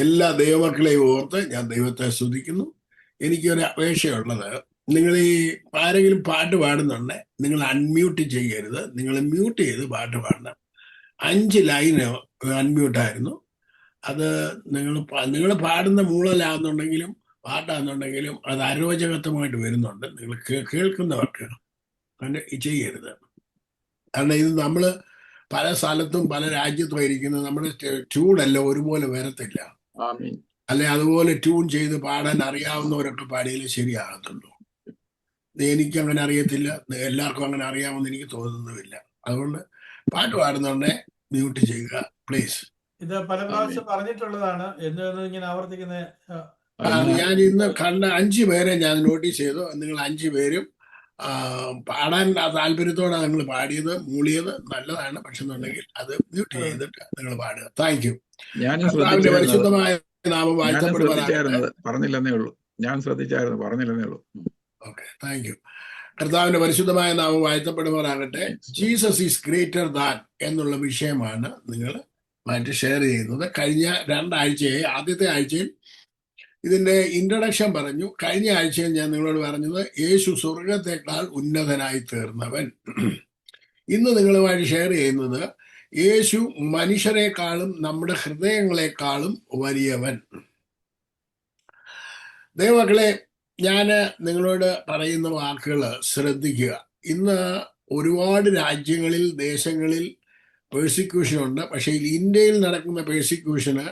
എല്ലാ ദൈവമക്കളെയും ഓർത്ത് ഞാൻ ദൈവത്തെ സ്തുതിക്കുന്നു. എനിക്കൊരു അപേക്ഷയുള്ളത്, നിങ്ങൾ ഈ ആരെങ്കിലും പാട്ട് പാടുന്നുണ്ടെ നിങ്ങൾ അൺമ്യൂട്ട് ചെയ്യരുത്. നിങ്ങൾ മ്യൂട്ട് ചെയ്ത് പാട്ട് പാടണം. 5 ലൈന് അൺമ്യൂട്ടായിരുന്നു. അത് നിങ്ങൾ പാടുന്ന മൂളലാണെന്നുണ്ടെങ്കിലും പാട്ടാണെന്നുണ്ടെങ്കിലും അത് അരോചകത്വമായിട്ട് വരുന്നുണ്ട്. നിങ്ങൾ കേൾക്കുന്നവർക്ക് അങ്ങനെ ചെയ്യരുത്. കാരണം ഇത് നമ്മൾ പല സ്ഥലത്തും പല രാജ്യത്തും ഇരിക്കുന്നത്, നമ്മുടെ ട്യൂണെല്ലാം ഒരുപോലെ വരത്തില്ല. അല്ലെ അതുപോലെ ട്യൂൺ ചെയ്ത് പാടാൻ അറിയാവുന്നവരൊക്കെ പാടിയാലേ ശരിയാകത്തുള്ളൂ. എനിക്കങ്ങനെ അറിയത്തില്ല, എല്ലാവർക്കും അങ്ങനെ അറിയാമെന്ന് എനിക്ക് തോന്നുന്നുമില്ല. അതുകൊണ്ട് പാട്ട് പാടുന്നുണ്ടെ മ്യൂട്ട് ചെയ്യുക പ്ലീസ്. ഇത് പല പ്രാവശ്യം പറഞ്ഞിട്ടുള്ളതാണ്, ഇങ്ങനെ ആവർത്തിക്കുന്ന. ഞാൻ ഇന്ന് കണ്ട 5 പേരെ ഞാൻ നോട്ടീസ് ചെയ്തു. നിങ്ങൾ 5 പേരും പാടാൻ താല്പര്യത്തോടെ നിങ്ങൾ പാടിയത്, മൂളിയത് നല്ലതാണ്. പക്ഷെ എന്നുണ്ടെങ്കിൽ അത് മ്യൂട്ട് ചെയ്തിട്ട് നിങ്ങൾ പാടുക. Thank you. പരിശുദ്ധമായ നാമം വാഴ്ത്തപ്പെടുവാനാകട്ടെ. പറഞ്ഞില്ലെന്നേ ഉള്ളൂ. ഞാൻ ശ്രദ്ധിച്ചായിരുന്നു, പറഞ്ഞില്ലെന്നേ ഉള്ളൂ. Okay, thank you. കർത്താവിന്റെ പരിശുദ്ധമായ നാമം വാഴ്ത്തപ്പെടുവാനാകട്ടെ. ജീസസ് ഈസ് ഗ്രേറ്റർ ദാൻ എന്നുള്ള വിഷയമാണ് നിങ്ങൾ മാറ്റി ഷെയർ ചെയ്യുന്നത്. കഴിഞ്ഞ 2 ആഴ്ചയായി. ആദ്യത്തെ ആഴ്ചയിൽ ഇതിന്റെ ഇൻട്രൊഡക്ഷൻ പറഞ്ഞു. കഴിഞ്ഞ ആഴ്ചയിൽ ഞാൻ നിങ്ങളോട് പറഞ്ഞത് യേശു സ്വർഗത്തെക്കാൾ ഉന്നതനായി തീർന്നവൻ. ഇന്ന് നിങ്ങളുമായിട്ട് ഷെയർ ചെയ്യുന്നത് യേശു മനുഷ്യരെക്കാളും നമ്മുടെ ഹൃദയങ്ങളെക്കാളും വലിയവൻ. ദൈവമക്കളെ, ഞാൻ നിങ്ങളോട് പറയുന്ന വാക്കുകൾ ശ്രദ്ധിക്കുക. ഇന്ന് ഒരുപാട് രാജ്യങ്ങളിൽ, ദേശങ്ങളിൽ പേഴ്സിക്യൂഷൻ ഉണ്ട്. പക്ഷേ ഇന്ത്യയിൽ നടക്കുന്ന പേഴ്സിക്യൂഷന്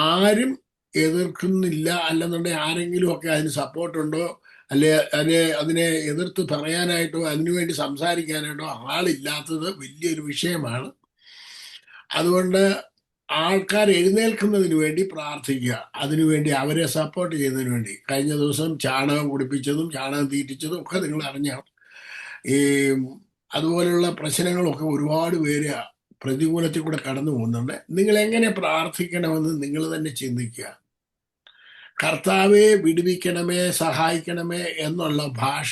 ആരും എതിർക്കുന്നില്ല. അല്ലെന്നുണ്ടെങ്കിൽ ആരെങ്കിലും ഒക്കെ അതിന് സപ്പോർട്ടുണ്ടോ, അല്ലെ അതിനെ എതിർത്ത് പറയാനായിട്ടോ അതിനുവേണ്ടി സംസാരിക്കാനായിട്ടോ ആളില്ലാത്തത് വലിയൊരു വിഷയമാണ്. അതുകൊണ്ട് ആൾക്കാർ എഴുന്നേൽക്കുന്നതിന് വേണ്ടി പ്രാർത്ഥിക്കുക. അതിനുവേണ്ടി അവരെ സപ്പോർട്ട് ചെയ്യുന്നതിന് വേണ്ടി. കഴിഞ്ഞ ദിവസം ചാണകം കുടിപ്പിച്ചതും ചാണകം തീറ്റിച്ചതും ഒക്കെ നിങ്ങൾ അറിഞ്ഞാൽ ഈ അതുപോലെയുള്ള പ്രശ്നങ്ങളൊക്കെ ഒരുപാട് പേര് പ്രതികൂലത്തിൽ കൂടെ കടന്നു പോകുന്നുണ്ട്. നിങ്ങൾ എങ്ങനെ പ്രാർത്ഥിക്കണമെന്ന് നിങ്ങൾ തന്നെ ചിന്തിക്കുക. കർത്താവെ വിടുവിക്കണമേ, സഹായിക്കണമേ എന്നുള്ള ഭാഷ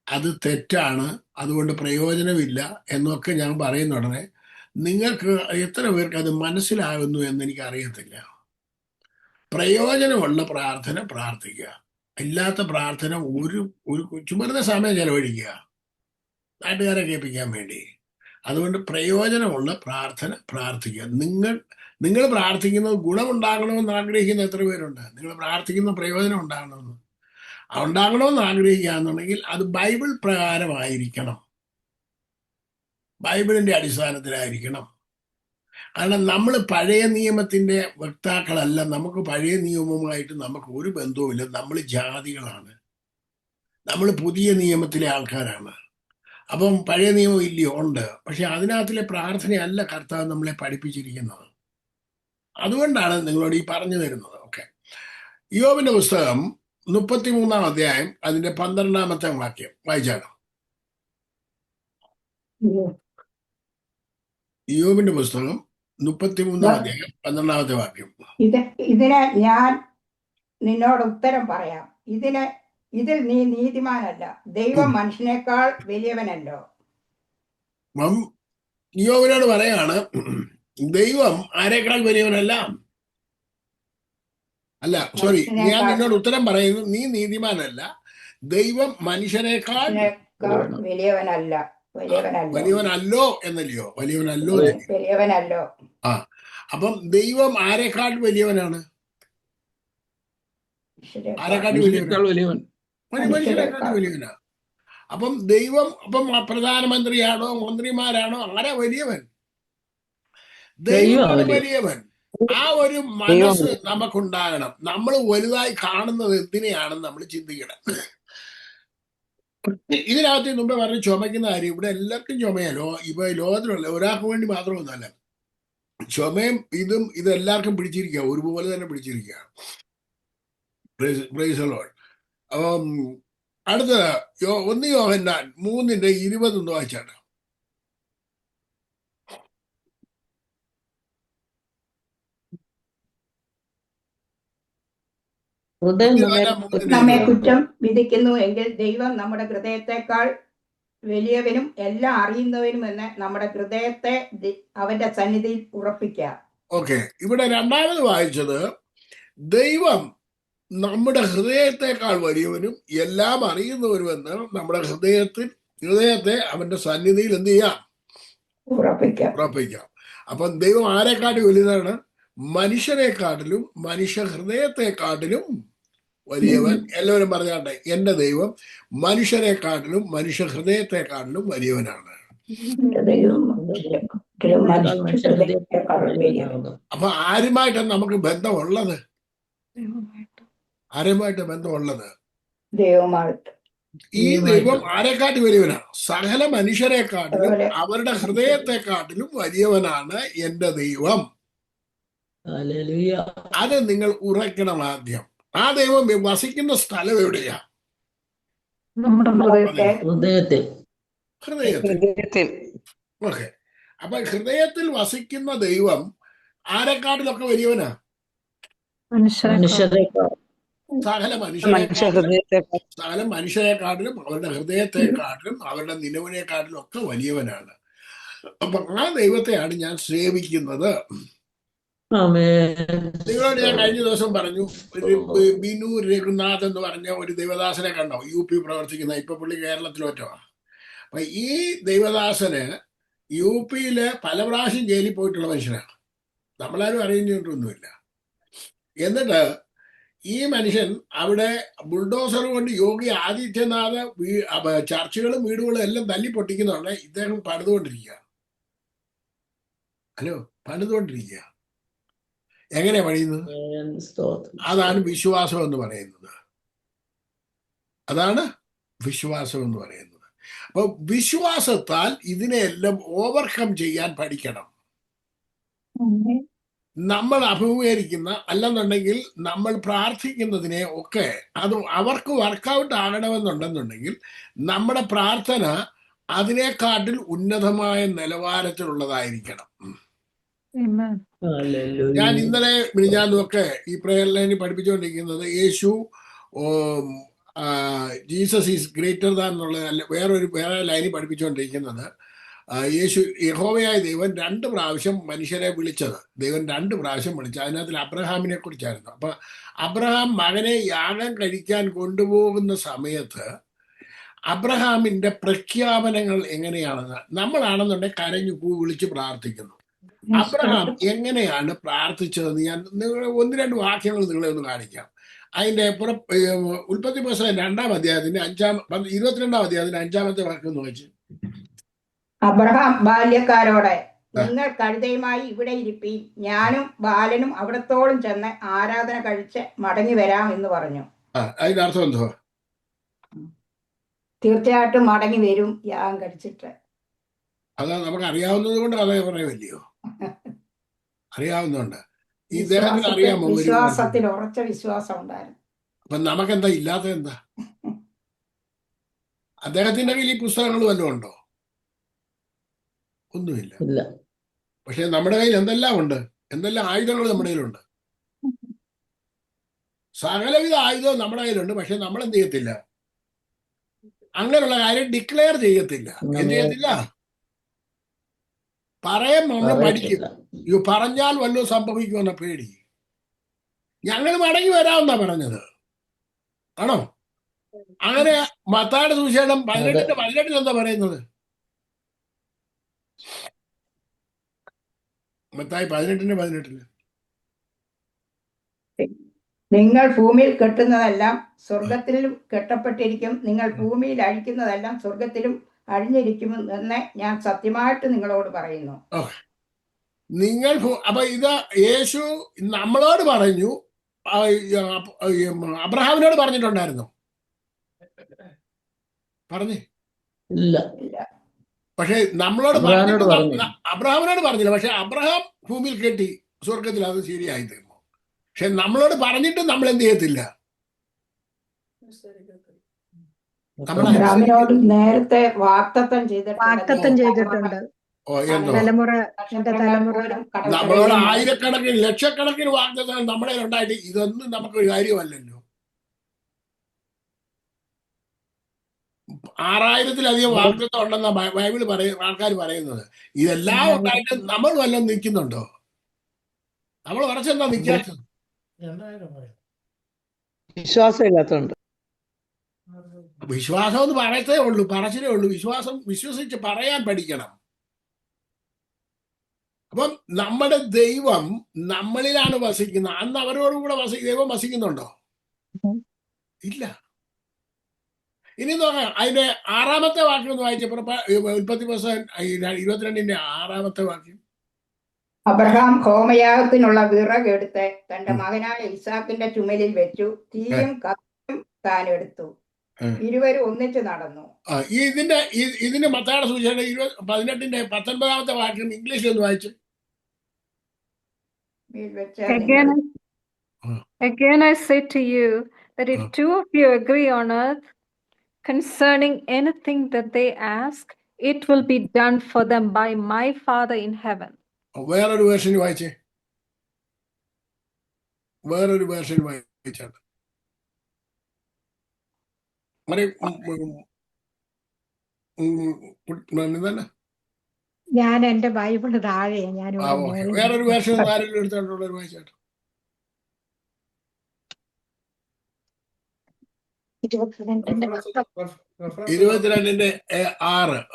അത് തെറ്റാണ്, അതുകൊണ്ട് പ്രയോജനമില്ല എന്നൊക്കെ ഞാൻ പറയുന്ന ഉടനെ നിങ്ങൾക്ക് എത്ര പേർക്ക് അത് മനസ്സിലാകുന്നു എന്നെനിക്ക് അറിയത്തില്ല. പ്രയോജനമുള്ള പ്രാർത്ഥന പ്രാർത്ഥിക്കുക. ഇല്ലാത്ത പ്രാർത്ഥന ഒരു ചുമരുന്ന സമയം ചെലവഴിക്കുക നാട്ടുകാരെ കേൾപ്പിക്കാൻ വേണ്ടി. അതുകൊണ്ട് പ്രയോജനമുള്ള പ്രാർത്ഥന പ്രാർത്ഥിക്കുക. നിങ്ങൾ പ്രാർത്ഥിക്കുന്നത് ഗുണമുണ്ടാകണമെന്ന് ആഗ്രഹിക്കുന്ന എത്ര പേരുണ്ട്? നിങ്ങൾ പ്രാർത്ഥിക്കുന്ന പ്രയോജനം ഉണ്ടാകണമെന്ന് ആഗ്രഹിക്കുക എന്നുണ്ടെങ്കിൽ അത് ബൈബിൾ പ്രകാരമായിരിക്കണം, ബൈബിളിന്റെ അടിസ്ഥാനത്തിലായിരിക്കണം. കാരണം നമ്മൾ പഴയ നിയമത്തിന്റെ വക്താക്കളല്ല. നമുക്ക് പഴയ നിയമവുമായിട്ട് നമുക്ക് ഒരു ബന്ധവുമില്ല. നമ്മൾ ജാതികളാണ്, നമ്മൾ പുതിയ നിയമത്തിലെ ആൾക്കാരാണ്. അപ്പം പഴയ നിയമം ഇല്ലയോ? ഉണ്ട്. പക്ഷെ അതിനകത്തിലെ പ്രാർത്ഥനയല്ല കർത്താവ് നമ്മളെ പഠിപ്പിച്ചിരിക്കുന്നത്. അതുകൊണ്ടാണ് നിങ്ങളോട് ഈ പറഞ്ഞു തരുന്നത്. ഓക്കെ, യോബിന്റെ പുസ്തകം 33-ാം അധ്യായം അതിന്റെ 12-ാമത്തെ വാക്യം വായിച്ചാലോ? യോബിന്റെ പുസ്തകം 33-ാം അധ്യായം 12-ാമത്തെ വാക്യം. ഇതിന് ഞാൻ നിന്നോട് ഉത്തരം പറയാം. ഇതിൽ നീ നീതിമാനല്ല, ദൈവം മനുഷ്യനേക്കാൾ വലിയവനല്ലോ. യോബിനോട് പറയാണ്, ദൈവം ആരെക്കാൾ വലിയവനല്ല. അല്ല, സോറി, ഞാൻ നിന്നോട് ഉത്തരം പറയുന്നു, നീ നീതിമാനല്ല, ദൈവം മനുഷ്യനേക്കാൾ വലിയവനല്ല. വലിയവനല്ലോ എന്നല്ലയോ? വലിയവനല്ലോ. ആ, അപ്പം ദൈവം ആരെക്കാൾ വലിയവനാണ്? ആരെക്കാൾ വലിയവൻ? മനുഷ്യരെക്കാൾ വലിയവനാ. അപ്പം ദൈവം പ്രധാനമന്ത്രിയാണോ, മന്ത്രിമാരാണോ? ആരാ വലിയവൻ? ദൈവമാണ് വലിയവൻ. ആ ഒരു മനസ്സ് നമുക്കുണ്ടാകണം. നമ്മൾ വലുതായി കാണുന്നത് എന്തിനെയാണെന്ന് നമ്മൾ ചിന്തിക്കണം. ഇതിനകത്ത് മുമ്പേ പറഞ്ഞ് ചുമക്കുന്ന കാര്യം ഇവിടെ എല്ലാവർക്കും ചുമയല്ലോ. ഇപ്പൊ ലോകത്തിലുള്ള ഒരാൾക്ക് വേണ്ടി മാത്രമൊന്നുമല്ല. ചുമയും ഇതെല്ലാവർക്കും പിടിച്ചിരിക്കുക, ഒരുപോലെ തന്നെ പിടിച്ചിരിക്കുക. Praise the Lord. അപ്പം അടുത്ത 1 യോഹന്നാൻ 3:20 വായിച്ചാണ്. നമ്മെ കുറ്റം വിധിക്കുന്നു എങ്കിൽ ദൈവം നമ്മുടെ ഹൃദയത്തെക്കാൾ വലിയവനും എല്ലാം അറിയുന്നവനും എന്ന് നമ്മുടെ ഹൃദയത്തെ അവന്റെ സന്നിധിയിൽ ഉറപ്പിക്കാം. ഓക്കെ, ഇവിടെ രണ്ടാമത് വായിച്ചത് ദൈവം നമ്മുടെ ഹൃദയത്തെക്കാൾ വലിയവനും എല്ലാം അറിയുന്നവരുമെന്ന് നമ്മുടെ ഹൃദയത്തെ അവന്റെ സന്നിധിയിൽ എന്ത് ചെയ്യാം? ഉറപ്പിക്കാം. അപ്പം ദൈവം ആരെക്കാട്ടും വലുതാണ്? മനുഷ്യരെക്കാട്ടിലും മനുഷ്യ ഹൃദയത്തെക്കാട്ടിലും വലിയവൻ. എല്ലാവരും പറഞ്ഞാട്ടെ, എന്റെ ദൈവം മനുഷ്യരെക്കാട്ടിലും മനുഷ്യ ഹൃദയത്തെക്കാട്ടിലും വലിയവനാണ്. അപ്പൊ ആരുമായിട്ടാണ് നമുക്ക് ബന്ധമുള്ളത്? ആരുമായിട്ട് ബന്ധമുള്ളത്? ദൈവമായിട്ട്. ഈ ദൈവം ആരെക്കാട്ടും വലിയവനാണ്? സകല മനുഷ്യരെക്കാട്ടിലും അവരുടെ ഹൃദയത്തെക്കാട്ടിലും വലിയവനാണ് എന്റെ ദൈവം. അത് നിങ്ങൾ ഉറയ്ക്കണം ആദ്യം. ആ ദൈവം വസിക്കുന്ന സ്ഥലം എവിടെയാ? നമ്മുടെ ഹൃദയത്തിൽ. ഹൃദയത്തിൽ. ഓക്കെ, അപ്പൊ ഹൃദയത്തിൽ വസിക്കുന്ന ദൈവം ആരെക്കാട്ടിലൊക്കെ വലിയവനാ? സകല മനുഷ്യരെക്കാട്ടിലും അവരുടെ ഹൃദയത്തെക്കാട്ടിലും അവരുടെ നിലവിനെക്കാട്ടിലും ഒക്കെ വലിയവനാണ്. അപ്പൊ ആ ദൈവത്തെയാണ് ഞാൻ സേവിക്കുന്നത്. നിങ്ങളോട് ഞാൻ കഴിഞ്ഞ ദിവസം പറഞ്ഞു, ബിനു രഘുനാഥ് എന്ന് പറഞ്ഞ ഒരു ദൈവദാസനെ കണ്ടോ? UP പ്രവർത്തിക്കുന്ന, ഇപ്പൊ പുള്ളി കേരളത്തിൽ ഒറ്റവാ. അപ്പൊ ഈ ദൈവദാസന് UP പല പ്രാവശ്യം ജയിലിൽ പോയിട്ടുള്ള മനുഷ്യനാണ്. നമ്മളാരും അറിയുന്നിട്ടൊന്നുമില്ല. എന്നിട്ട് ഈ മനുഷ്യൻ അവിടെ ബുൾഡോസർ കൊണ്ട് യോഗി ആദിത്യനാഥ് ചർച്ചുകളും വീടുകളും എല്ലാം തല്ലി പൊട്ടിക്കുന്നുണ്ട്. ഇദ്ദേഹം പണിതുകൊണ്ടിരിക്കുക. പണിതുകൊണ്ടിരിക്കുക. എങ്ങനെ പണിയുന്നത്? അതാണ് വിശ്വാസം എന്ന് പറയുന്നത്. അതാണ് വിശ്വാസം എന്ന് പറയുന്നത്. അപ്പൊ വിശ്വാസത്താൽ ഇതിനെല്ലാം ഓവർകം ചെയ്യാൻ പഠിക്കണം. നമ്മൾ അഭിമുഖീകരിക്കുന്ന, അല്ലെന്നുണ്ടെങ്കിൽ നമ്മൾ പ്രാർത്ഥിക്കുന്നതിനെ ഒക്കെ അത് അവർക്ക് വർക്കൗട്ട് ആകണമെന്നുണ്ടെന്നുണ്ടെങ്കിൽ നമ്മുടെ പ്രാർത്ഥന അതിനെക്കാട്ടിൽ ഉന്നതമായ നിലവാരത്തിലുള്ളതായിരിക്കണം. ഞാൻ ഇന്നലെ മിനിഞ്ഞാന്നുമൊക്കെ ഈ പ്രേയർ ലൈനിൽ പഠിപ്പിച്ചുകൊണ്ടിരിക്കുന്നത് യേശു ജീസസ് ഈസ് ഗ്രേറ്റർ ദാൻ എന്നുള്ള വേറെ ലൈനിൽ പഠിപ്പിച്ചുകൊണ്ടിരിക്കുന്നത് യേശു യഹോവയായ ദൈവം 2 പ്രാവശ്യം മനുഷ്യരെ വിളിച്ചത്. ദൈവം 2 പ്രാവശ്യം വിളിച്ചത്. അതിനകത്തിൽ അബ്രഹാമിനെ കുറിച്ചായിരുന്നു. അപ്പൊ അബ്രഹാം മകനെ യാഗം കഴിക്കാൻ കൊണ്ടുപോകുന്ന സമയത്ത് അബ്രഹാമിന്റെ പ്രഖ്യാപനങ്ങൾ എങ്ങനെയാണെന്ന് നമ്മളാണെന്നുണ്ടെങ്കിൽ കരഞ്ഞു വിളിച്ച് പ്രാർത്ഥിക്കുന്നു. അബ്രഹാം എങ്ങനെയാണ് പ്രാർത്ഥിച്ചതെന്ന് ഞാൻ 1-2 വാക്യങ്ങൾ നിങ്ങളെ ഒന്ന് കാണിക്കാം. അതിന്റെ ഉൽപ്പത്തി പുസ്തകം 2-ാം അധ്യായത്തിന്റെ 22-ാം അധ്യായത്തിന്റെ 5-ാമത്തെ വാക്യം ഒന്ന് വായിച്ചു. അബ്രഹാം ബാല്യക്കാരോടെ, നിങ്ങൾ കഴുതയുമായി ഇവിടെ ഇരിപ്പീൻ, ഞാനും ബാലനും അവിടത്തോളം ചെന്ന് ആരാധന കഴിച്ച് മടങ്ങി വരാം എന്ന് പറഞ്ഞു. അതിന്റെ അർത്ഥം എന്തുവാ? തീർച്ചയായിട്ടും മടങ്ങി വരും യാഗം കഴിച്ചിട്ട്. അത് നമുക്ക് അറിയാവുന്നത് കൊണ്ട് അതേ പറയുമല്ലയോ? അറിയാവുന്നുണ്ട്. ഈ ഇദ്ദേഹത്തിന് അറിയാമോ? വിശ്വാസത്തിൽ ഉറച്ച വിശ്വാസം ഉണ്ടായിരുന്നു. അപ്പൊ നമുക്കെന്താ ഇല്ലാത്ത? എന്താ അദ്ദേഹത്തിന്റെ കയ്യിൽ ഈ പുസ്തകങ്ങൾ വല്ലതും ഉണ്ടോ? ഒന്നുമില്ല. പക്ഷെ നമ്മുടെ കയ്യിൽ എന്തെല്ലാം ഉണ്ട്? എന്തെല്ലാം ആയുധങ്ങൾ നമ്മുടെ കയ്യിലുണ്ട്? സകലവിധ ആയുധവും നമ്മുടെ കയ്യിലുണ്ട്. പക്ഷെ നമ്മൾ എന്ത് ചെയ്യത്തില്ല? അങ്ങനെയുള്ള കാര്യം ഡിക്ലെയർ ചെയ്യത്തില്ല. എന്ത് ചെയ്യത്തില്ല? പറയാൻ നമ്മൾ പഠിക്കും. പറഞ്ഞാൽ വല്ലതും സംഭവിക്കുമെന്ന പേടി. ഞങ്ങൾ മടങ്ങി വരാമെന്നാ പറഞ്ഞത്, ആണോ? അങ്ങനെ മത്തായിയുടെ സുവിശേഷം 18 എന്താ പറയുന്നത്? മത്തായി 18 നിങ്ങൾ ഭൂമിയിൽ കെട്ടുന്നതെല്ലാം സ്വർഗത്തിലും കെട്ടപ്പെട്ടിരിക്കും, നിങ്ങൾ ഭൂമിയിൽ അഴിക്കുന്നതെല്ലാം സ്വർഗത്തിലും അഴിഞ്ഞിരിക്കും എന്ന് ഞാൻ സത്യമായിട്ട് നിങ്ങളോട് പറയുന്നു. നിങ്ങൾ അപ്പൊ ഇത് യേശു നമ്മളോട് പറഞ്ഞു. അബ്രഹാമിനോട് പറഞ്ഞിട്ടുണ്ടായിരുന്നു? പറഞ്ഞേ ഇല്ല. പക്ഷെ നമ്മളോട് അബ്രഹാമിനോട് പറഞ്ഞില്ല. പക്ഷെ അബ്രഹാം ഭൂമിയിൽ കെട്ടി സ്വർഗത്തിൽ, അത് ശരിയായി തീർന്നു. പക്ഷെ നമ്മളോട് പറഞ്ഞിട്ട് നമ്മൾ എന്ത് ചെയ്യത്തില്ല? അബ്രഹാമിനോട് നേരത്തെ വാഗ്ദത്തം ചെയ്തിട്ടുണ്ട്. നമ്മളോട് ആയിരക്കണക്കിന് ലക്ഷക്കണക്കിന് വാഗ്ദത്തങ്ങൾ നമ്മുടെ ഉണ്ടായിട്ട് ഇതൊന്നും നമുക്കൊരു കാര്യമല്ലല്ലോ. 6000-ത്തിലധികം വാഗ്ദത്തം ഉണ്ടെന്ന ബൈബിൾ ആൾക്കാർ പറയുന്നത്. ഇതെല്ലാം ഉണ്ടായിട്ട് നമ്മൾ വല്ലതും നിൽക്കുന്നുണ്ടോ? നമ്മൾ ഉറച്ചെന്താ നിൽക്കാത്തത്? 2000 വിശ്വാസം ഇല്ലാത്തതുണ്ട്. വിശ്വാസം എന്ന് പറയത്തേ ഉള്ളൂ, പറച്ചിലേ ഉള്ളൂ. വിശ്വസിച്ച് പറയാൻ പഠിക്കണം. അപ്പം നമ്മുടെ ദൈവം നമ്മളിലാണ് വസിക്കുന്നത്. അന്ന് അവരോടും കൂടെ ദൈവം വസിക്കുന്നുണ്ടോ? ഇല്ല. ഇനി നോക്കാം, അതിന്റെ 6-ാമത്തെ വാക്യം ഒന്ന് വായിച്ചപ്പോൾ ഉൽപ്പത്തി പുസ്തകം 22-ന്റെ 6-ാമത്തെ വാക്യം. അബ്രഹാം ഹോമയാഗത്തിനുള്ള വിറകെടുത്ത് തന്റെ മകനായ ഇസാക്കിന്റെ ചുമലിൽ വെച്ചു, തീയും കത്തും താൻ എടുത്തു, ഇരുവരും ഒന്നിച്ച് നടന്നു. ഇതിന്റെ മത്തായിയുടെ സുവിശേഷം 18-ന്റെ 19-ാമത്തെ വാക്യം ഇംഗ്ലീഷിൽ ഒന്ന് വായിച്ചു. Again I say to you that if two of you agree on earth concerning anything that they ask, it will be done for them by my Father in heaven. വേറൊരു വേർഷൻ വായിച്ചേ. വേറൊരു വേർഷൻ വായിച്ചാണ്. ഞാൻ എന്റെ Bible താഴെ ഞാൻ വേറൊരു version ആരെങ്കിലും എടുത്തോണ്ടുള്ളൊരു വായിച്ചാട്ടോ. 22-ന്റെ 6.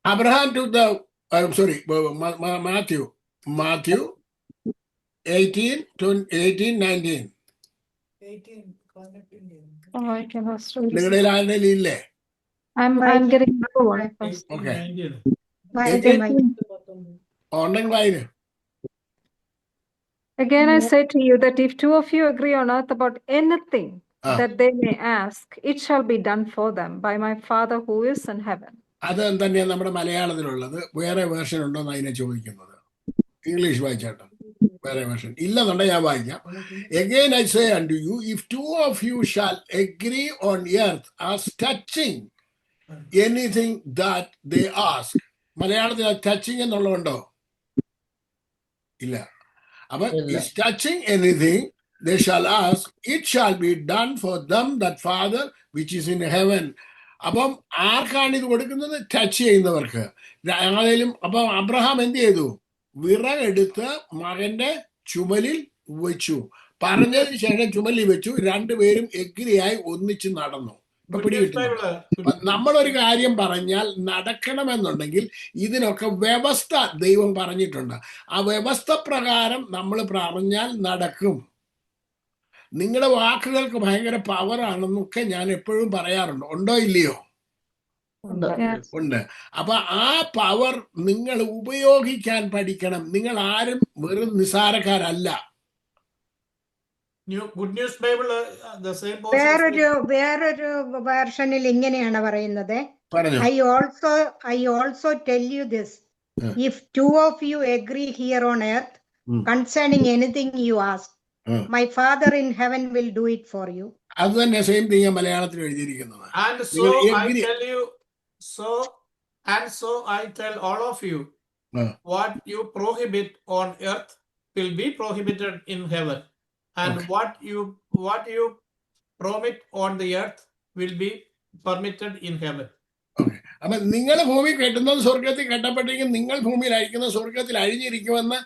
Abraham took the, I'm sorry, Matthew 18:19. Oh, I cannot read. നിങ്ങളുടെ ആരുടെ ഇല്ലേ? I'm getting the one first. Okay. 19. Online വായന. Again I say to you that if two of you agree on earth about anything that they may ask, it shall be done for them by my Father who is in heaven. അത് തന്നെയാണ് നമ്മുടെ മലയാളത്തിലുള്ളത്. വേറെ version ഉണ്ടോന്ന് അതിനെ ചോദിക്കുന്നത്. English വായിച്ചാട്ടോ. വേറെ version ഇല്ലെന്നുണ്ടെങ്കിൽ ഞാൻ വായിക്കാം. Again I say unto you, if two of you shall agree on earth as touching anything that they ask. മലയാളത്തിൽ ടച്ചിങ് എന്നുള്ളതുണ്ടോ? ഇല്ല. അപ്പൊ is touching anything they shall ask, it shall be done for them that Father which is in heaven. അപ്പം ആർക്കാണ് ഇത് കൊടുക്കുന്നത്? Touch ചെയ്യുന്നവർക്ക്. അപ്പം Abraham എന്ത് ചെയ്തു? വിറകെടുത്ത് മകന്റെ ചുമലിൽ വെച്ചു. പറഞ്ഞതിന് ശേഷം ചുമലിൽ വെച്ചു. രണ്ടുപേരും എഗ്രിയായി ഒന്നിച്ച് നടന്നു. നമ്മളൊരു കാര്യം പറഞ്ഞാൽ നടക്കണമെന്നുണ്ടെങ്കിൽ ഇതിനൊക്കെ വ്യവസ്ഥ ദൈവം പറഞ്ഞിട്ടുണ്ട്. ആ വ്യവസ്ഥ പ്രകാരം നമ്മൾ പറഞ്ഞാൽ നടക്കും. നിങ്ങളുടെ വാക്കുകൾക്ക് ഭയങ്കര പവറാണെന്നൊക്കെ ഞാൻ എപ്പോഴും പറയാറുണ്ട്. ഉണ്ടോ ഇല്ലയോ? ഉണ്ട്. അപ്പൊ ആ പവർ നിങ്ങൾ ഉപയോഗിക്കാൻ പഠിക്കണം. നിങ്ങൾ ആരും വെറും നിസാരക്കാരല്ല. വേറൊരു വേർഷനിൽ ഇങ്ങനെയാണ് പറയുന്നത്. I also tell you this, if two of you agree here on earth concerning anything you ask, my Father in heaven will do it for you. അത് തന്നെ സെയിം തിങ് മലയാളത്തിൽ എഴുതിയിരിക്കുന്നത്. And so I tell all of you, what you prohibit on earth will be prohibited in heaven, and what you permit on the earth will be permitted in heaven. അപ്പൊ നിങ്ങൾ ഭൂമി കെട്ടുന്നത് സ്വർഗത്തിൽ കെട്ടപ്പെട്ടെങ്കിൽ നിങ്ങൾ ഭൂമിയിൽ അഴിക്കുന്നത് സ്വർഗത്തിൽ അഴിഞ്ഞിരിക്കുമെന്ന്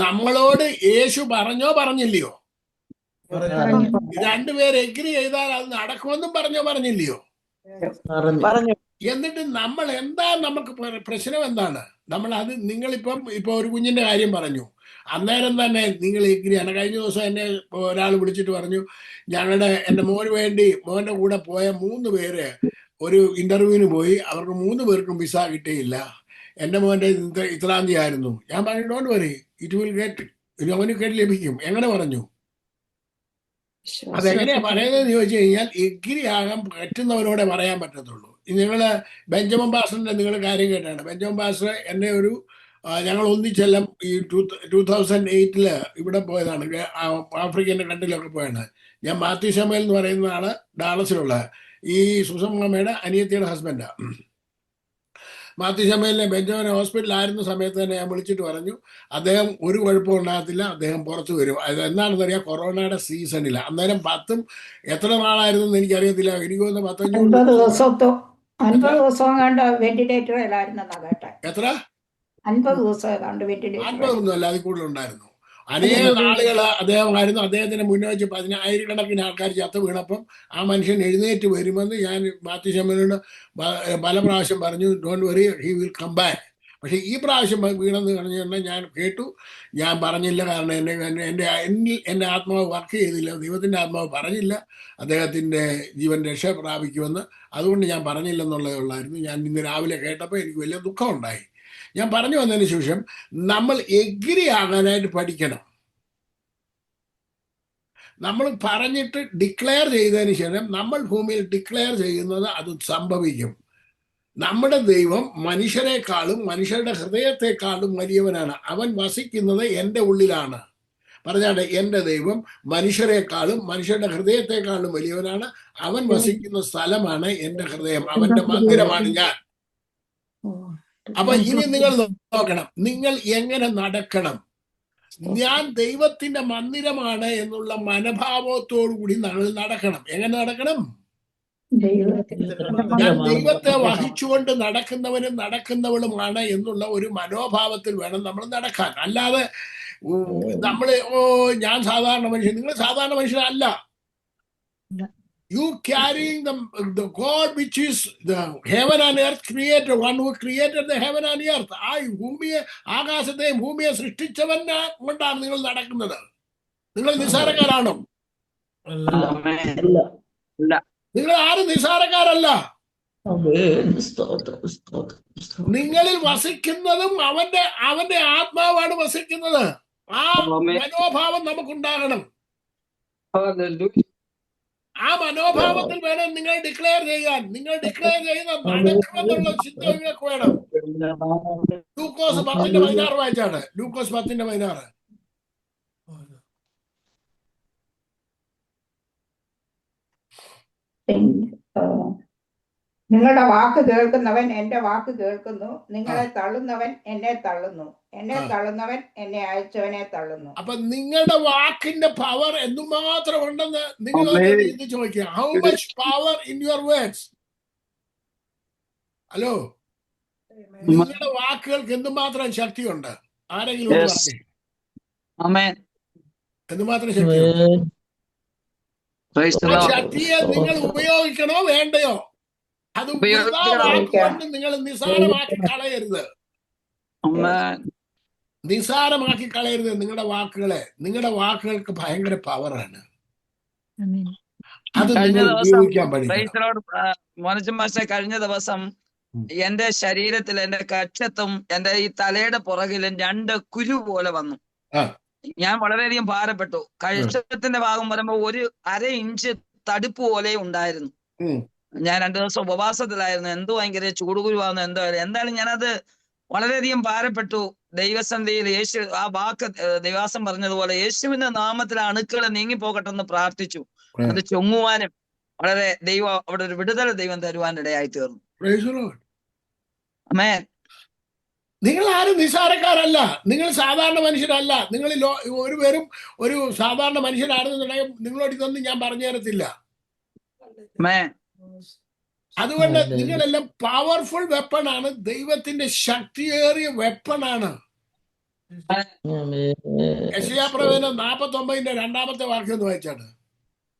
നമ്മളോട് യേശു പറഞ്ഞില്ലയോ? രണ്ടുപേര് എഗ്രി ചെയ്താൽ അത് നടക്കുമെന്നും പറഞ്ഞില്ലയോ? എന്നിട്ട് നമ്മൾ നമുക്ക് പ്രശ്നം എന്താണ്? നിങ്ങളിപ്പം ഒരു കുഞ്ഞിന്റെ കാര്യം പറഞ്ഞു, അന്നേരം തന്നെ നിങ്ങൾ എഗ്രിയാണ്. കഴിഞ്ഞ ദിവസം എന്നെ ഒരാൾ വിളിച്ചിട്ട് പറഞ്ഞു, എൻ്റെ മോന്റെ കൂടെ പോയ 3 പേര് ഒരു ഇന്റർവ്യൂവിന് പോയി, അവർക്ക് 3 പേർക്കും വിസ കിട്ടിയില്ല. എൻ്റെ മോന്റെ ഇത്രാം തീയതി ആയിരുന്നു. ഞാൻ പറഞ്ഞു, don't worry, it will get ലഭിക്കും. എങ്ങനെ പറഞ്ഞു? അതെങ്ങനെയാ പറയുന്നതെന്ന് ചോദിച്ചു കഴിഞ്ഞാൽ എഗ്രി ആകാൻ പറ്റുന്നവരോടെ പറയാൻ പറ്റത്തുള്ളൂ. നിങ്ങള് ബെഞ്ചമിൻ പാസ്റ്ററിന്റെ നിങ്ങൾ കാര്യം കേട്ടാണ്. ബെഞ്ചമിൻ പാസ്റ്റർ എന്നെ ഞങ്ങൾ ഒന്നിച്ചെല്ലാം ഈ 2008 ഇവിടെ പോയതാണ്, ആഫ്രിക്കൻ്റെ കണ്ടിലൊക്കെ പോയാണ്. ഞാൻ മാത്യു ശമേൽ എന്ന് പറയുന്ന ആള് ഡാളസിലുള്ള ഈ സുസമ്മയുടെ അനിയത്തിയുടെ ഹസ്ബൻഡാ. മാത്യു ശമേലിനെ ബെഞ്ചമിൻ ഹോസ്പിറ്റലിലായിരുന്ന സമയത്ത് തന്നെ ഞാൻ വിളിച്ചിട്ട് പറഞ്ഞു, അദ്ദേഹം ഒരു കുഴപ്പവും ഉണ്ടാകത്തില്ല, അദ്ദേഹം പുറത്തു വരും. അത് എന്താണെന്നറിയാം, കൊറോണയുടെ സീസണില്ല. അന്നേരം എത്ര നാളായിരുന്നു എനിക്കറിയത്തില്ല, എനിക്ക് തോന്നുന്നു 50 ദിവസവും കണ്ട് വെന്റിലേറ്ററിലായിരുന്നെന്നാ കേട്ടെ. എത്ര 50 ദിവസം ഏതാണ്ട് വെന്റിലേറ്റർ. 50 ഒന്നും അല്ല, അതിൽ കൂടുതലുണ്ടായിരുന്നു. അനേക നാളുകൾ അദ്ദേഹമായിരുന്നു. അദ്ദേഹത്തിന് മുന്നേ വെച്ച് 10,000-കണക്കിന് ആൾക്കാർ ചത്ത് വീണപ്പം ആ മനുഷ്യൻ എഴുന്നേറ്റ് വരുമെന്ന് ഞാൻ മാത്യു ശമേലിനോട് പല പ്രാവശ്യം പറഞ്ഞു, don't worry, he will come back. പക്ഷെ ഈ പ്രാവശ്യം വീണെന്ന് പറഞ്ഞു തന്നെ ഞാൻ കേട്ടു. ഞാൻ പറഞ്ഞില്ല, കാരണം എൻ്റെ ആത്മാവ് വർക്ക് ചെയ്തില്ല, ദൈവത്തിൻ്റെ ആത്മാവ് പറഞ്ഞില്ല അദ്ദേഹത്തിൻ്റെ ജീവൻ രക്ഷ പ്രാപിക്കുമെന്ന്. അതുകൊണ്ട് ഞാൻ പറഞ്ഞില്ലെന്നുള്ളതേ ഉള്ളായിരുന്നു. ഞാൻ ഇന്ന് രാവിലെ കേട്ടപ്പോൾ എനിക്ക് വലിയ ദുഃഖമുണ്ടായി. ഞാൻ പറഞ്ഞു വന്നതിന് ശേഷം നമ്മൾ എഗ്രി ആകാനായിട്ട് പഠിക്കണം. നമ്മൾ പറഞ്ഞിട്ട് ഡിക്ലെയർ ചെയ്തതിന് ശേഷം നമ്മൾ ഭൂമിയിൽ ഡിക്ലെയർ ചെയ്യുന്നത് അത് സംഭവിക്കും. നമ്മുടെ ദൈവം മനുഷ്യരെക്കാളും മനുഷ്യരുടെ ഹൃദയത്തെക്കാളും വലിയവനാണ്. അവൻ വസിക്കുന്നത് എൻ്റെ ഉള്ളിലാണ്. പറഞ്ഞാട്ടെ, എൻ്റെ ദൈവം മനുഷ്യരെക്കാളും മനുഷ്യരുടെ ഹൃദയത്തെക്കാളും വലിയവനാണ്. അവൻ വസിക്കുന്ന സ്ഥലമാണ് എൻ്റെ ഹൃദയം, അവൻ്റെ മന്ദിരമാണ് ഞാൻ. അപ്പൊ ഇനി നിങ്ങൾ നോക്കണം, നിങ്ങൾ എങ്ങനെ നടക്കണം. ഞാൻ ദൈവത്തിന്റെ മന്ദിരമാണ് എന്നുള്ള മനഭാവത്തോടു കൂടി നമ്മൾ നടക്കണം. എങ്ങനെ നടക്കണം? ഞാൻ ദൈവത്തെ വഹിച്ചുകൊണ്ട് നടക്കുന്നവളുമാണ് എന്നുള്ള ഒരു മനോഭാവത്തിൽ വേണം നമ്മൾ നടക്കാൻ. അല്ലാതെ നമ്മള് ഞാൻ സാധാരണ മനുഷ്യൻ, നിങ്ങൾ സാധാരണ മനുഷ്യരല്ല. You carrying the God which is the heaven and earth creator, one who created the heaven and earth. ആ ഭൂമിയെ, ആകാശത്തെയും ഭൂമിയെ സൃഷ്ടിച്ചവൻ കൊണ്ടാണ് നിങ്ങൾ നടക്കുന്നത്. നിങ്ങൾ നിസ്സാരക്കാരാണോ? നിങ്ങൾ ആരും നിസ്സാരക്കാരല്ല. നിങ്ങളിൽ വസിക്കുന്നതും അവന്റെ ആത്മാവാണ് വസിക്കുന്നത്. ആ മനോഭാവം നമുക്കുണ്ടാകണം. ആ മനോഭാവത്തിൽ വേണം നിങ്ങൾ ഡിക്ലെയർ ചെയ്യാൻ. നിങ്ങൾ ഡിക്ലെയർ ചെയ്യുന്ന നടക്കുമെന്നുള്ള ചിന്ത നിങ്ങൾക്ക് വേണം. ലൂക്കോസ് 10:16 വായിച്ചാണ്. ലൂക്കോസ് 10:16. നിങ്ങളുടെ വാക്ക് കേൾക്കുന്നവൻ എന്റെ വാക്ക് കേൾക്കുന്നു, നിങ്ങളെ തള്ളുന്നവൻ എന്നെ തള്ളുന്നു, എന്നെ തള്ളുന്നവൻ എന്നെ അയച്ചവനെ തള്ളുന്നു. അപ്പൊ നിങ്ങളുടെ വാക്കിന്റെ പവർ എന്തുമാത്രം ഉണ്ടെന്ന് നിങ്ങൾ ചോദിക്കുക. How much power in your words? Hello, നിങ്ങളുടെ വാക്കുകൾക്ക് എന്തുമാത്രം ശക്തിയുണ്ട്? ആരെങ്കിലും പറഞ്ഞു എന്തുമാത്രം ശക്തിയുണ്ട്? ആ ശക്തിയെ നിങ്ങൾ ഉപയോഗിക്കണോ വേണ്ടയോ? അത് വാക്കുകൊണ്ട് നിങ്ങൾ നിസാരമാക്കി കളയരുത്. നിസാരമാക്കി കളയരുത് നിങ്ങളുടെ വാക്കുകളെ. നിങ്ങളുടെ വാക്കുകൾക്ക് ഭയങ്കര പവറാണ്. അത് നിങ്ങൾ ഉപയോഗിക്കാൻ പഠിക്കണം. കഴിഞ്ഞ ദിവസം എന്റെ ശരീരത്തിൽ, എന്റെ കക്ഷത്തും എന്റെ ഈ തലയുടെ പുറകിലും 2 കുരു പോലെ വന്നു. ഞാൻ വളരെയധികം ഭാരപ്പെട്ടു. കക്ഷത്തിന്റെ ഭാഗം വരുമ്പോ 1/2 ഇഞ്ച് തടുപ്പ് പോലെ ഉണ്ടായിരുന്നു. ഞാൻ 2 ദിവസം ഉപവാസത്തിലായിരുന്നു. എന്തോ ഭയങ്കര ചൂടുകുരുവാകുന്നു, എന്തായാലും ഞാനത് വളരെയധികം ഭാരപ്പെട്ടു. ദൈവസന്നിധിയിൽ യേശു ആ വാക്ക് ദൈവാസം പറഞ്ഞതുപോലെ യേശുവിന്റെ നാമത്തിൽ അണുക്കൾ നീങ്ങിപ്പോകട്ടെ എന്ന് പ്രാർത്ഥിച്ചു. അത് ചൊങ്ങുവാനും വളരെ അവിടെ ഒരു വിടുതൽ ദൈവം തരുവാൻ ഇടയായി തീർന്നു. ആമേൻ. നിങ്ങൾ ആരും നിസ്സാരക്കാരല്ല. നിങ്ങൾ സാധാരണ മനുഷ്യരല്ല. നിങ്ങൾ ഒരു സാധാരണ മനുഷ്യരാണെന്നുണ്ടെങ്കിൽ നിങ്ങളോട് ഇതൊന്നും ഞാൻ പറഞ്ഞു തരത്തില്ല. അതുകൊണ്ട് നിങ്ങളെല്ലാം പവർഫുൾ വെപ്പണാണ്. ദൈവത്തിന്റെ ശക്തിയേറിയ വെപ്പണാണ്. യെശയ്യാപ്രവചനം 49:2 വാക്യം ഒന്ന് വായിച്ചാണ്.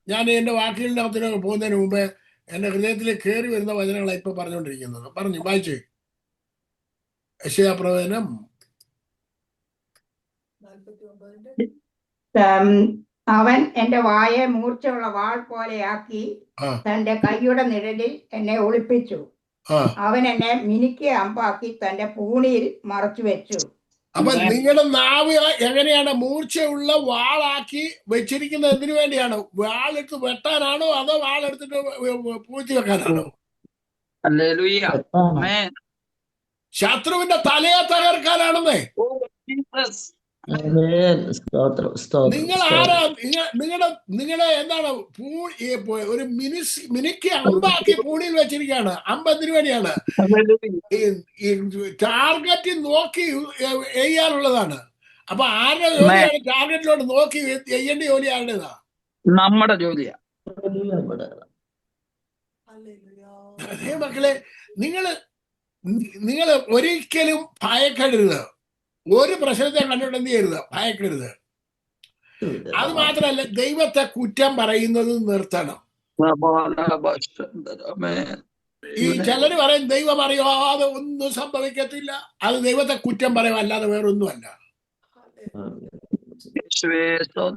ഞാൻ എന്റെ വാക്കുകളിനകത്തിനൊക്കെ പോകുന്നതിന് മുമ്പേ എന്റെ ഹൃദയത്തിലേക്ക് കയറി വരുന്ന വചനങ്ങളാണ് ഇപ്പൊ പറഞ്ഞുകൊണ്ടിരിക്കുന്നത്. പറഞ്ഞു വായിച്ചേ. യെശയ്യാപ്രവചനം അവൻ എന്റെ വായെ മൂർച്ചയുള്ള വാൾ പോലെയാക്കി തന്റെ കൈയുടെ നിഴലിൽ എന്നെ ഒളിപ്പിച്ചു. അവൻ എന്നെ മിനുക്കിയ അമ്പാക്കി തന്റെ പൂണിയിൽ മറച്ചു വെച്ചു. അപ്പൊ നിങ്ങളുടെ നാവ് എങ്ങനെയാണ് മൂർച്ചയുള്ള വാളാക്കി വെച്ചിരിക്കുന്നത്? എന്തിനു വേണ്ടിയാണ്? വാളെടുത്ത് വെട്ടാനാണോ അതോ വാളെടുത്തിട്ട് പൂഴ്ത്തി വെക്കാനാണോ? ശത്രുവിന്റെ തലയെ തകർക്കാനാണെന്നേ. നിങ്ങൾ ആരാ? നിങ്ങളുടെ എന്താണ് ഒരു മിനിക്ക് അമ്പാക്കി പൂണിയിൽ വെച്ചിരിക്കുകയാണ്. 50 രൂപയാണ്. ഈ ടാർഗറ്റ് നോക്കി എയ്യാനുള്ളതാണ്. അപ്പൊ ആരുടെ ജോലിയാണ്? ടാർഗറ്റിലോട്ട് നോക്കി ചെയ്യേണ്ട ജോലി ആരുടേതാ? നമ്മുടെ ജോലിയാ. മക്കളെ, നിങ്ങൾ ഒരിക്കലും ഭയക്കരുത്. ഒരു പ്രശ്നത്തെ കണ്ടിട്ട് എന്ത് ചെയ്യരുത്? ഭയക്കരുത്. അത് മാത്രമല്ല, ദൈവത്തെ കുറ്റം പറയുന്നത് നിർത്തണം. ഈ ചിലര് പറയും ദൈവം അറിയാതെ ഒന്നും സംഭവിക്കത്തില്ല. അത് ദൈവത്തെ കുറ്റം പറയും, അല്ലാതെ വേറൊന്നുമല്ല.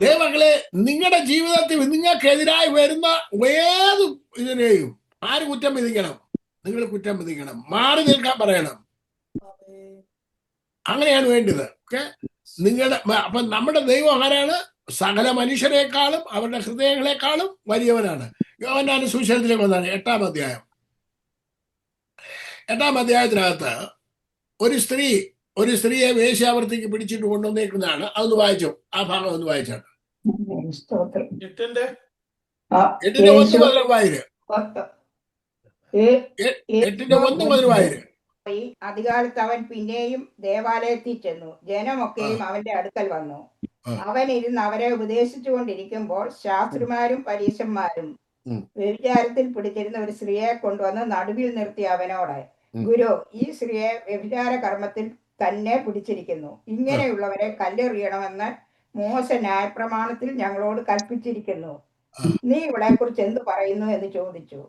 ദൈവങ്ങളെ, നിങ്ങളുടെ ജീവിതത്തിൽ നിങ്ങൾക്കെതിരായി വരുന്ന ഏത് ഇതിനെയും ആര് കുറ്റം വിധിക്കണം? നിങ്ങൾ കുറ്റം വിധിക്കണം. മാറി നിൽക്കാൻ പറയണം. അങ്ങനെയാണ് വേണ്ടത്. ഓക്കെ, അപ്പൊ നമ്മുടെ ദൈവം ആരാണ്? സകല മനുഷ്യരെക്കാളും അവരുടെ ഹൃദയങ്ങളെക്കാളും വലിയവനാണ്. യോഹന്നാൻ സുവിശേഷത്തിലേക്ക് വന്നാണ് 8-ാം അധ്യായം. 8-ാം അധ്യായത്തിനകത്ത് ഒരു സ്ത്രീയെ വേശ്യാവൃത്തിക്ക് പിടിച്ചിട്ട് കൊണ്ടുവന്നേക്കുന്നതാണ്. അതൊന്ന് വായിച്ചു, ആ ഭാഗം ഒന്ന് വായിച്ചാണ്. 8-ന്റെ 1 മുതൽ വായിര്. 8-ന്റെ 1 മുതൽ വായിര്. അധികാലത്ത് അവൻ പിന്നെയും ദേവാലയത്തിൽ ചെന്നു. ജനമൊക്കെയും അവന്റെ അടുക്കൽ വന്നു. അവൻ ഇരുന്ന് അവരെ ഉപദേശിച്ചു കൊണ്ടിരിക്കുമ്പോൾ ശാസ്ത്രിമാരും പരീശന്മാരും വ്യഭിചാരത്തിൽ പിടിച്ചിരുന്ന ഒരു സ്ത്രീയെ കൊണ്ടുവന്ന് നടുവിൽ നിർത്തി അവനോട്, ഗുരു, ഈ സ്ത്രീയെ വ്യഭിചാര കർമ്മത്തിൽ തന്നെ പിടിച്ചിരിക്കുന്നു. ഇങ്ങനെയുള്ളവരെ കല്ലെറിയണമെന്ന് മോശ ന്യായപ്രമാണത്തിൽ ഞങ്ങളോട് കൽപ്പിച്ചിരിക്കുന്നു. നീ ഇവളെ കുറിച്ച് എന്ത് പറയുന്നു എന്ന് ചോദിച്ചു.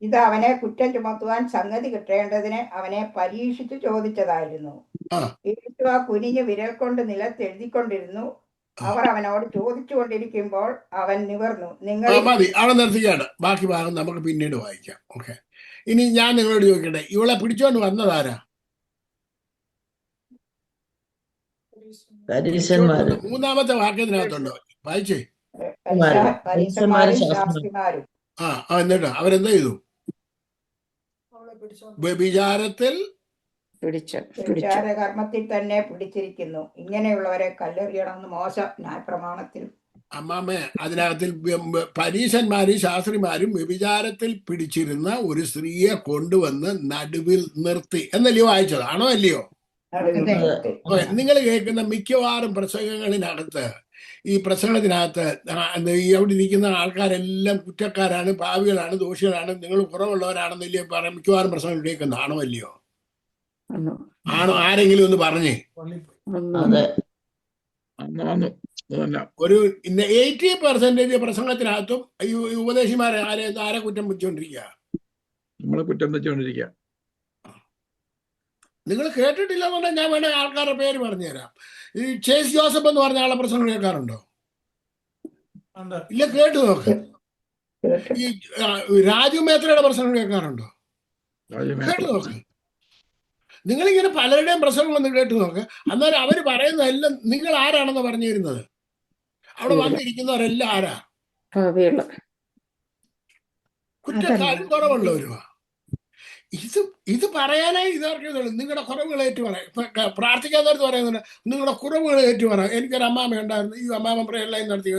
ഇത് അവനെ കുറ്റം ചുമത്തുവാൻ സംഗതി കിട്ടേണ്ടതിന് അവനെ പരീക്ഷിച്ചു ചോദിച്ചതായിരുന്നു. യേശു കുനിഞ്ഞ് വിരൽ കൊണ്ട് നിലത്തെഴുതിക്കൊണ്ടിരുന്നു. അവർ അവനോട് ചോദിച്ചു കൊണ്ടിരിക്കുമ്പോൾ അവൻ നിവർന്നു. നിങ്ങൾ അവിടെ നിർത്തിക്കാണ്. ബാക്കി ഭാഗം നമുക്ക് പിന്നീട് വായിക്കാം. ഓക്കെ, ഇനി ഞാൻ നിങ്ങളോട് ചോദിക്കട്ടെ, ഇവളെ പിടിച്ചോണ്ട് വന്നതാരാ? 3-ാമത്തെ വാക്യത്തിനകത്തുണ്ടോ? വായിച്ചേ. ശാസ്ത്രിമാരും. എന്നിട്ട് അവരെന്താ ചെയ്തു? വ്യഭിചാരത്തിൽ കർമ്മത്തിൽ തന്നെ പിടിച്ചിരിക്കുന്നു. ഇങ്ങനെയുള്ളവരെ കല്ലെറിയണമെന്ന് മോശ ന്യായപ്രമാണത്തിൽ. അമ്മാമ്മേ, അതിനകത്തിൽ പരീശന്മാരും ശാസ്ത്രിമാരും വ്യഭിചാരത്തിൽ പിടിച്ചിരുന്ന ഒരു സ്ത്രീയെ കൊണ്ടുവന്ന് നടുവിൽ നിർത്തി എന്നല്ലയോ വായിച്ചത്? ആണോ അല്ലയോ? നിങ്ങൾ കേൾക്കുന്ന മിക്കവാറും പ്രസംഗങ്ങളിനകത്ത്, ഈ പ്രസംഗത്തിനകത്ത് അവിടെ ഇരിക്കുന്ന ആൾക്കാരെല്ലാം കുറ്റക്കാരാണ്, പാവികളാണ്, ദോഷികളാണ്, നിങ്ങൾ കുറവുള്ളവരാണെന്നല്ലേ പറയാൻ മിക്കവാറും പ്രസംഗം കേൾക്കുന്ന? ആണോ അല്ലയോ? ആണോ? ആരെങ്കിലും ഒന്ന് പറഞ്ഞേ. ഒരു 80% പ്രസംഗത്തിനകത്തും ഈ ഉപദേശിമാരെ ആരെ കുറ്റം വെച്ചുകൊണ്ടിരിക്കുക? നമ്മളെ കുറ്റം വെച്ചുകൊണ്ടിരിക്കുക. നിങ്ങൾ കേട്ടിട്ടില്ലെന്നുണ്ടെങ്കിൽ ഞാൻ വേണ്ട ആൾക്കാരുടെ പേര് പറഞ്ഞുതരാം. ഈ ചേസ് ജോസഫ് എന്ന് പറഞ്ഞ ആളെ പ്രസംഗം കേൾക്കാറുണ്ടോ? ഇല്ല, കേട്ടു നോക്ക്. ഈ രാജു മേത്രയുടെ പ്രസംഗം കേൾക്കാറുണ്ടോ? കേട്ടു നോക്ക്. നിങ്ങളിങ്ങനെ പലരുടെയും പ്രസംഗം ഒന്ന് കേട്ടു നോക്ക്. അന്നേരം അവര് പറയുന്നതെല്ലാം നിങ്ങൾ ആരാണെന്ന് പറഞ്ഞു തരുന്നത്. അവിടെ വന്നിരിക്കുന്നവരെല്ലാം ആരാ? കുറ്റക്കാരും കുറവുള്ളവരുമാ. ഇത് പറയാനായി ഇതാർക്കുള്ളൂ. നിങ്ങളുടെ കുറവുകൾ ഏറ്റു പറയാം. പ്രാർത്ഥിക്കാൻ നേരത്ത് പറയുന്നുണ്ട്, നിങ്ങളുടെ കുറവുകൾ ഏറ്റു പറയാം. എനിക്കൊരു അമ്മാമ ഉണ്ടായിരുന്നു. ഈ അമ്മാമ പ്രയർലൈൻ നടത്തി,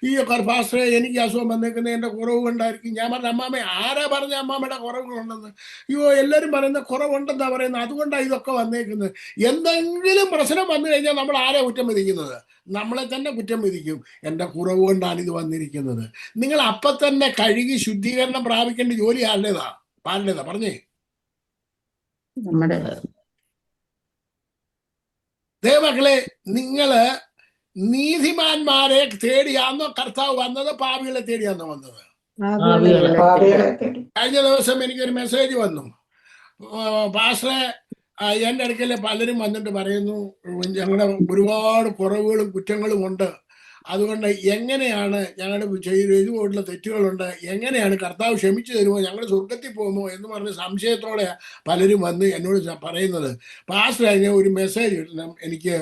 ഈ പാസ്റ്ററെ എനിക്ക് അസുഖം വന്നേക്കുന്നത് എൻ്റെ കുറവ് കൊണ്ടായിരിക്കും. ഞാൻ പറഞ്ഞ, അമ്മാമ ആരാ പറഞ്ഞ അമ്മാമ്മയുടെ കുറവുകളുണ്ടെന്ന്? അയ്യോ, എല്ലാവരും പറയുന്ന കുറവുണ്ടെന്നാ പറയുന്നത്, അതുകൊണ്ടാണ് ഇതൊക്കെ വന്നേക്കുന്നത്. എന്തെങ്കിലും പ്രശ്നം വന്നു കഴിഞ്ഞാൽ നമ്മൾ ആരെ കുറ്റം വിധിക്കുന്നത്? നമ്മളെ തന്നെ കുറ്റം വിധിക്കും. എൻ്റെ കുറവ് കൊണ്ടാണ് ഇത് വന്നിരിക്കുന്നത്. നിങ്ങൾ അപ്പം തന്നെ കഴുകി ശുദ്ധീകരണം പ്രാപിക്കേണ്ട ജോലി ആരുടേതാ? പറഞ്ഞേ. ദൈവമക്കളെ, നിങ്ങള് നീതിമാന്മാരെ തേടിയാന്നോ കർത്താവ് വന്നത്? പാപികളെ തേടിയാന്നോ വന്നത്? കഴിഞ്ഞ ദിവസം എനിക്കൊരു മെസ്സേജ് വന്നു. പാസ്റ്ററെ, എൻ്റെ അടുക്കൽ പലരും വന്നിട്ട് പറയുന്നു, ഞങ്ങളുടെ ഒരുപാട് കുറവുകളും കുറ്റങ്ങളും ഉണ്ട്. അതുകൊണ്ട് എങ്ങനെയാണ് ഞങ്ങൾ ചെയ്തുകൊണ്ടുള്ള തെറ്റുകളുണ്ട്, എങ്ങനെയാണ് കർത്താവ് ക്ഷമിച്ചു തരുമോ, ഞങ്ങൾ സ്വർഗത്തിൽ പോകുമോ എന്ന് പറഞ്ഞ് സംശയത്തോടെ പലരും വന്ന് എന്നോട് പറയുന്നത്. പാസ്റ്റർ അതിന് ഒരു മെസ്സേജ് ഇടണം, എനിക്ക്